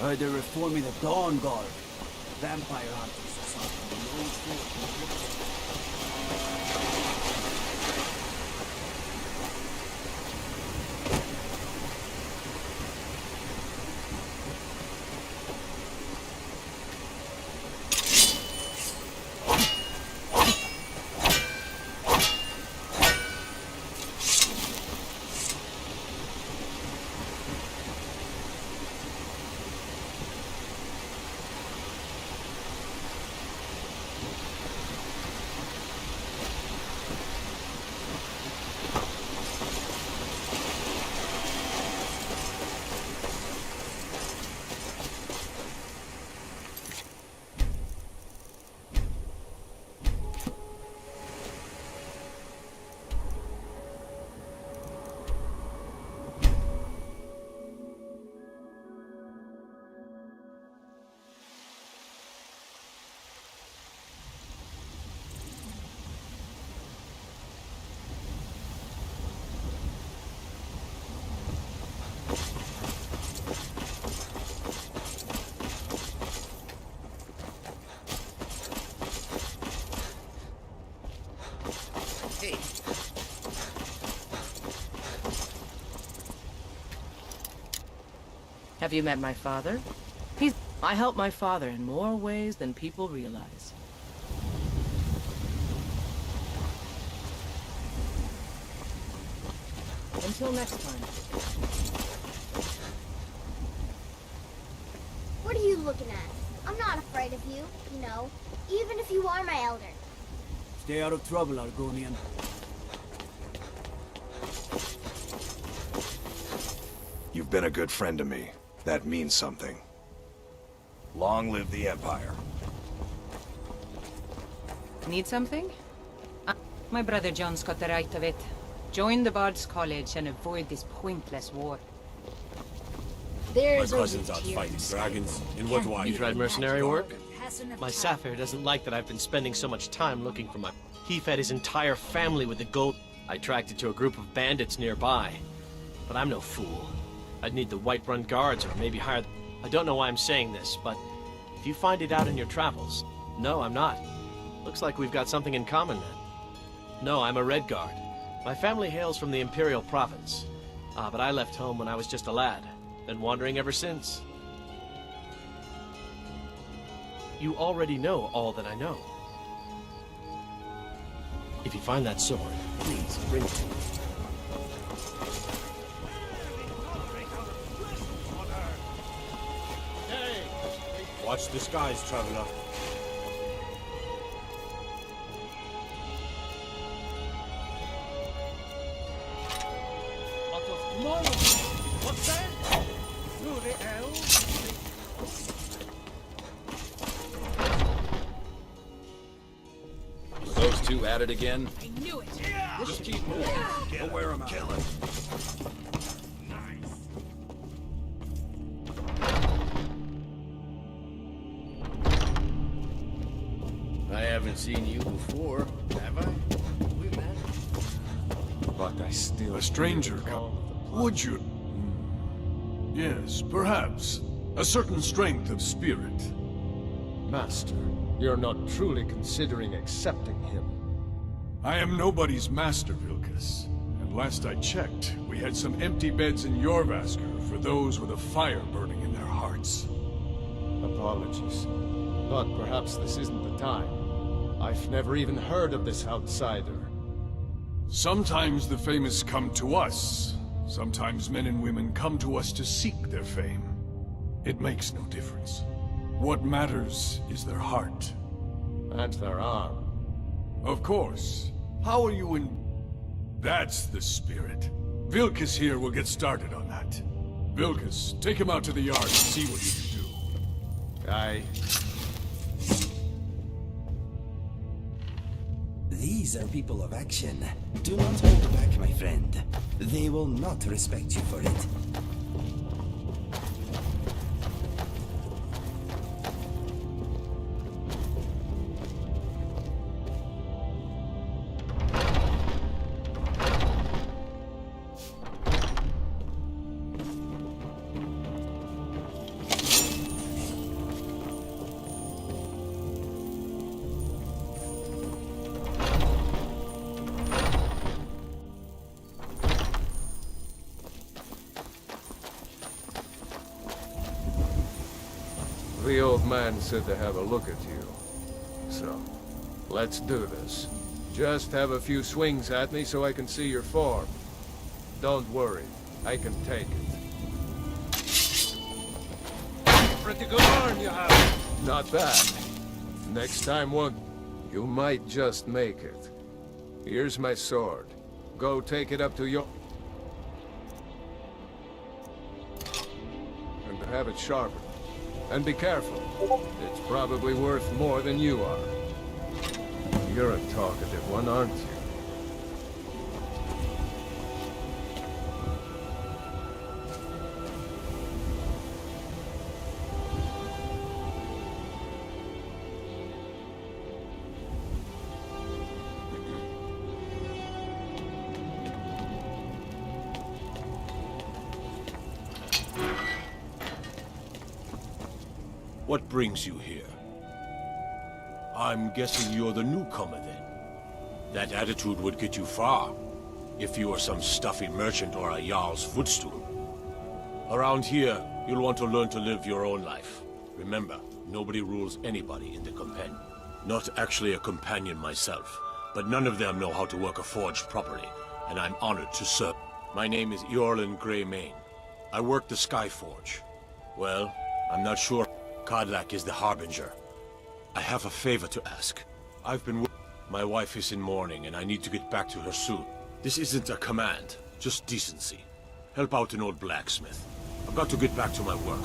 Heard they're reforming the Dawn Guard. Vampire hunters or something. The old fort. Have you met my father? I help my father in more ways than people realize. Until next time. What are you looking at? I'm not afraid of you, you know, even if you are my elder. Stay out of trouble, Argonian. You've been a good friend to me. That means something. Long live the Empire. Need something? My brother John's got the right of it. Join the Bard's College and avoid this pointless war. My cousin's out fighting dragons. In what way? You tried mercenary work? My Sapphire doesn't like that I've been spending so much time looking for my... He fed his entire family with the gold. I tracked it to a group of bandits nearby. But I'm no fool. I'd need the Whiterun guards or maybe hire... I don't know why I'm saying this, but if you find it out in your travels... No, I'm not. Looks like we've got something in common then. No, I'm a Red Guard. My family hails from the Imperial Province. But I left home when I was just a lad. Been wandering ever since. You already know all that I know. If you find that sword, please bring it to me. Watch the skies, traveler. What's that? Through the elves? those two at it again? I knew it. Just keep moving. Don't wear them out. Kill him. I haven't seen you before, have I? We met. But I still... A stranger come. Would you? Yes, perhaps. A certain strength of spirit. Master, you're not truly considering accepting him. I am nobody's master, Vilkas. And last I checked, we had some empty beds in Jorvaskr for those with a fire burning in their hearts. Apologies. But perhaps this isn't the time. I've never even heard of this outsider. Sometimes the famous come to us. Sometimes men and women come to us to seek their fame. It makes no difference. What matters is their heart. And their arm. Of course. How are you in... That's the spirit. Vilkas here will get started on that. Vilkas, take him out to the yard and see what you can do. Aye. These are people of action. Do not hold back, my friend. They will not respect you for it. The old man said to have a look at you. So, let's do this. Just have a few swings at me so I can see your form. Don't worry, I can take it. Pretty good arm you have. Not bad. Next time you might just make it. Here's my sword. Go take it up to your... and have it sharpened. And be careful. It's probably worth more than you are. You're a talkative one, aren't you? What brings you here? I'm guessing you're the newcomer then. That attitude would get you far, if you were some stuffy merchant or a Jarl's footstool. Around here, you'll want to learn to live your own life. Remember, nobody rules anybody in the companion. Not actually a companion myself, but none of them know how to work a forge properly, and I'm honored to serve. My name is Eorlin Greymane. I work the Skyforge. Well, I'm not sure Kodlak is the Harbinger. I have a favor to ask. My wife is in mourning, and I need to get back to her soon. This isn't a command, just decency. Help out an old blacksmith. I've got to get back to my work.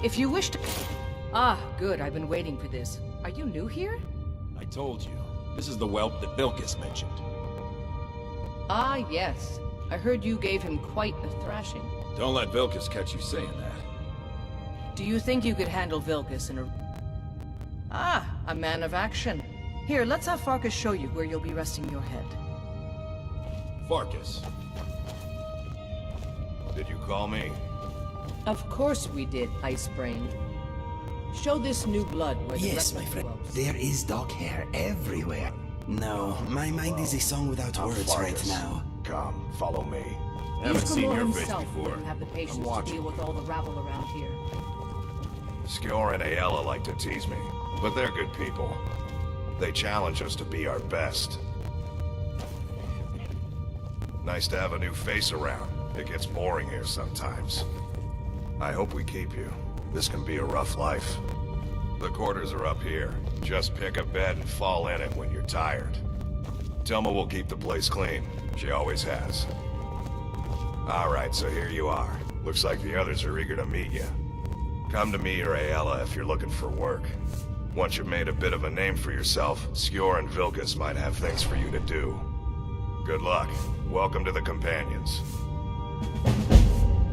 If you wish to... Ah, good. I've been waiting for this. Are you new here? I told you. This is the whelp that Vilkas mentioned. Ah, yes. I heard you gave him quite a thrashing. Don't let Vilkas catch you saying that. Do you think you could handle Vilkas in a... Ah, a man of action. Here, let's have Farkas show you where you'll be resting your head. Farkas. Did you call me? Of course we did, Icebrain. Show this new blood where the Yes, rest my of the friend. world- There is dog hair everywhere. No, my mind is a song without words right Farkas. now. Come, follow me. Haven't seen Iskamor your face himself before. wouldn't have the patience I'm to watching. deal with all the rabble around here. Skjor and Ayala like to tease me, but they're good people. They challenge us to be our best. Nice to have a new face around. It gets boring here sometimes. I hope we keep you. This can be a rough life. The quarters are up here. Just pick a bed and fall in it when you're tired. Telma will keep the place clean. She always has. Alright, so here you are. Looks like the others are eager to meet you. Come to me or Ayala if you're looking for work. Once you've made a bit of a name for yourself, Skjor and Vilkas might have things for you to do. Good luck. Welcome to the Companions.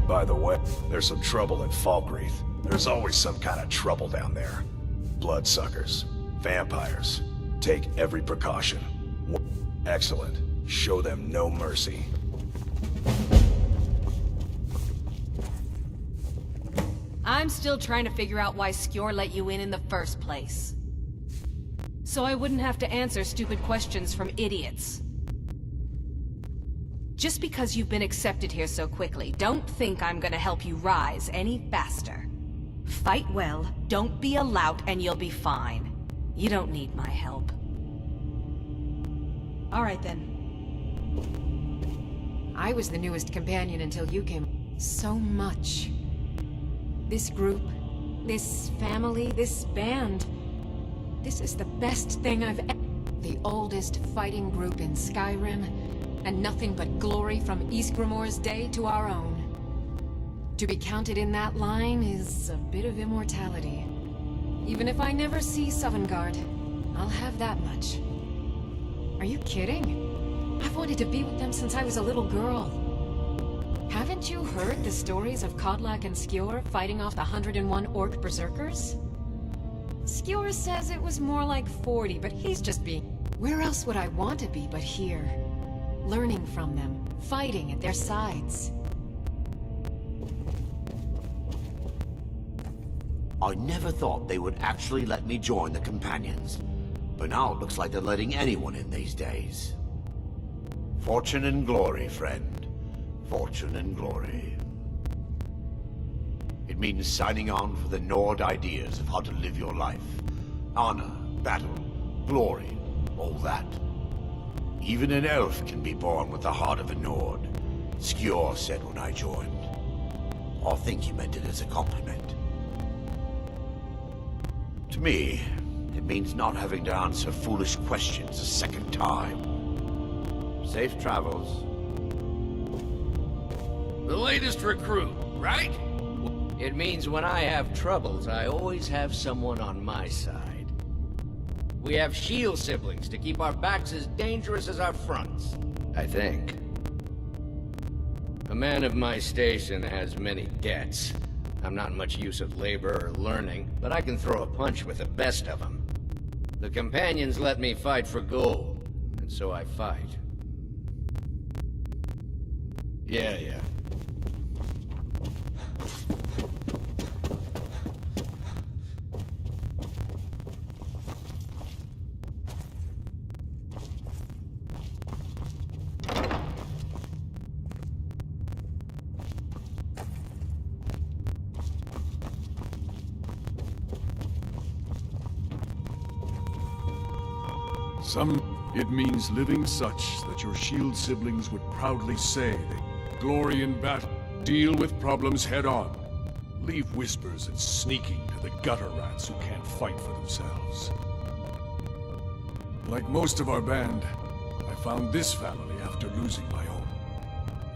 By the way, there's some trouble in Falkreath. There's always some kind of trouble down there. Bloodsuckers, vampires. Take every precaution. Excellent. Show them no mercy. I'm still trying to figure out why Skjor let you in the first place. So I wouldn't have to answer stupid questions from idiots. Just because you've been accepted here so quickly, don't think I'm gonna help you rise any faster. Fight well, don't be a lout, and you'll be fine. You don't need my help. All right, then. I was the newest companion until you came. So much. This group, this family, this band. This is the best thing I've ever... The oldest fighting group in Skyrim, and nothing but glory from Ysgramor's day to our own. To be counted in that line is a bit of immortality. Even if I never see Sovngarde, I'll have that much. Are you kidding? I've wanted to be with them since I was a little girl. Haven't you heard the stories of Kodlak and Skjor fighting off the 101 orc berserkers? Skjor says it was more like 40, but he's just being... Where else would I want to be but here? Learning from them, fighting at their sides. I never thought they would actually let me join the Companions. But now it looks like they're letting anyone in these days. Fortune and glory, friend. Fortune and glory. It means signing on for the Nord ideas of how to live your life. Honor, battle, glory, all that. Even an elf can be born with the heart of a Nord, Skjor said when I joined. I think he meant it as a compliment. To me, it means not having to answer foolish questions a second time. Safe travels. The latest recruit, right? It means when I have troubles, I always have someone on my side. We have shield siblings to keep our backs as dangerous as our fronts, I think. A man of my station has many debts. I'm not much use of labor or learning, but I can throw a punch with the best of them. The Companions let me fight for gold, and so I fight. Yeah. It means living such that your shield siblings would proudly say they glory in battle, deal with problems head on, leave whispers and sneaking to the gutter rats who can't fight for themselves. Like most of our band, I found this family after losing my own.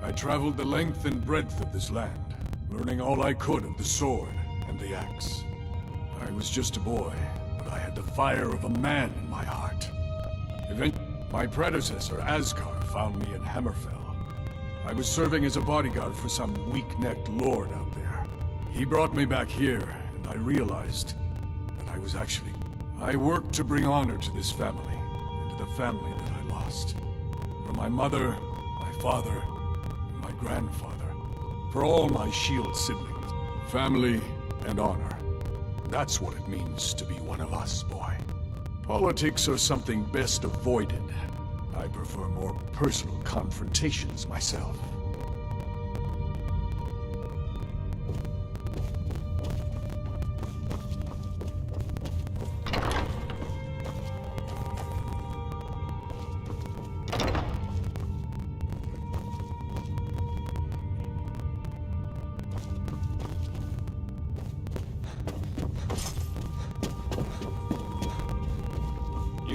I traveled the length and breadth of this land, learning all I could of the sword and the axe. I was just a boy, but I had the fire of a man in my heart. Eventually, my predecessor, Askar, found me in Hammerfell. I was serving as a bodyguard for some weak-necked lord out there. He brought me back here, and I realized that I was actually... I worked to bring honor to this family, and to the family that I lost. For my mother, my father, and my grandfather. For all my shield siblings. Family and honor. That's what it means to be one of us, boy. Politics are something best avoided. I prefer more personal confrontations myself.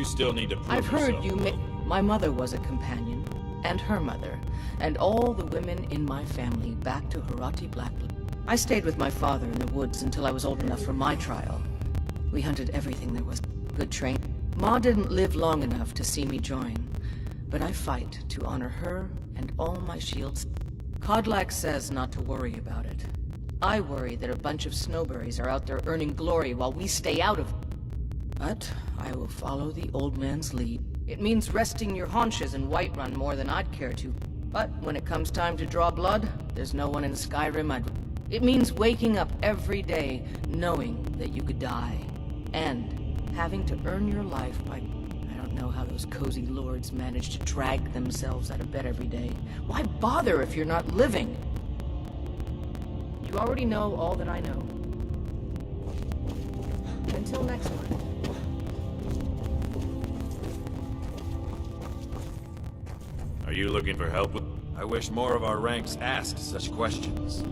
You still need to prove I've heard yourself. My mother was a companion, and her mother, and all the women in my family back to Harati Blackblood. I stayed with my father in the woods until I was old enough for my trial. We hunted everything there was. Good training. Ma didn't live long enough to see me join, but I fight to honor her and all my shields. Kodlak says not to worry about it. I worry that a bunch of snowberries are out there earning glory while we stay out of... But I will follow the old man's lead. It means resting your haunches in Whiterun more than I'd care to. But when it comes time to draw blood, there's no one in Skyrim I'd... It means waking up every day knowing that you could die. And having to earn your life by... I don't know how those cozy lords manage to drag themselves out of bed every day. Why bother if you're not living? You already know all that I know. Until next time. Are you looking for help with... I wish more of our ranks asked such questions.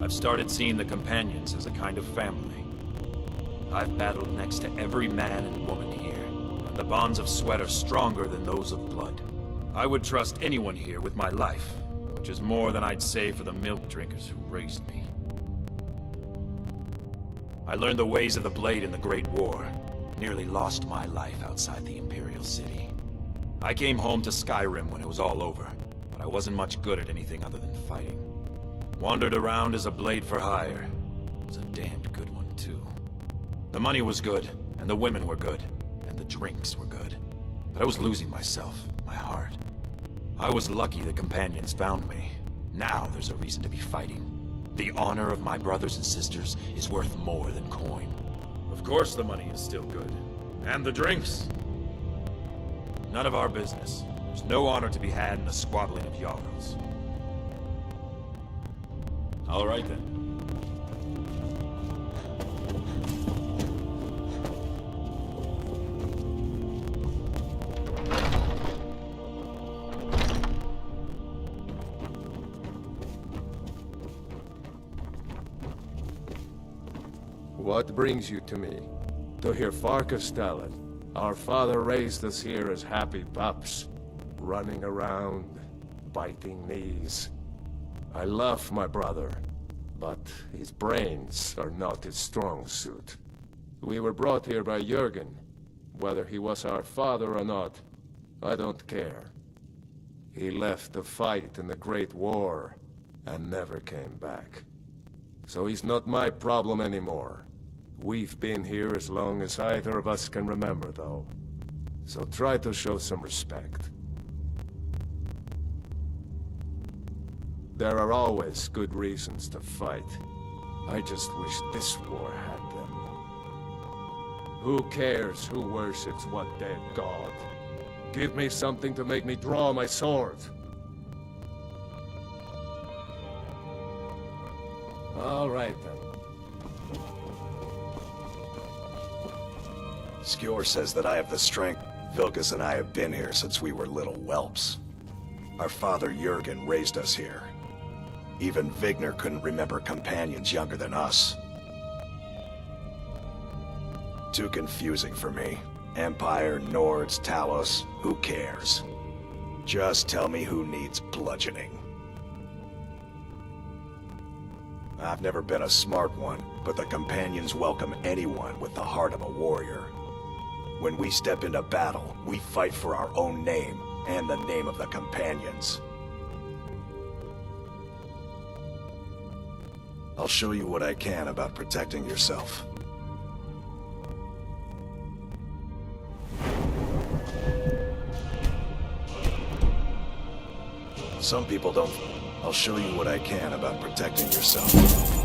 I've started seeing the companions as a kind of family. I've battled next to every man and woman here, and the bonds of sweat are stronger than those of blood. I would trust anyone here with my life, which is more than I'd say for the milk drinkers who raised me. I learned the ways of the blade in the Great War, nearly lost my life outside the Imperial City. I came home to Skyrim when it was all over, but I wasn't much good at anything other than fighting. Wandered around as a blade for hire. It was a damned good one, too. The money was good, and the women were good, and the drinks were good. But I was losing myself, my heart. I was lucky the companions found me. Now there's a reason to be fighting. The honor of my brothers and sisters is worth more than coin. Of course the money is still good. And the drinks. None of our business. There's no honor to be had in the squabbling of Jarls. All right then. What brings you to me? To hear Farkas tell it. Our father raised us here as happy pups, running around, biting knees. I love my brother, but his brains are not his strong suit. We were brought here by Jürgen. Whether he was our father or not, I don't care. He left to fight in the Great War and never came back. So he's not my problem anymore. We've been here as long as either of us can remember, though. So try to show some respect. There are always good reasons to fight. I just wish this war had them. Who cares who worships what dead god? Give me something to make me draw my sword. All right, then. Skjor says that I have the strength. Vilkas and I have been here since we were little whelps. Our father Jürgen raised us here. Even Vigner couldn't remember companions younger than us. Too confusing for me. Empire, Nords, Talos, who cares? Just tell me who needs bludgeoning. I've never been a smart one, but the companions welcome anyone with the heart of a warrior. When we step into battle, we fight for our own name, and the name of the companions. I'll show you what I can about protecting yourself. Some people don't. I'll show you what I can about protecting yourself.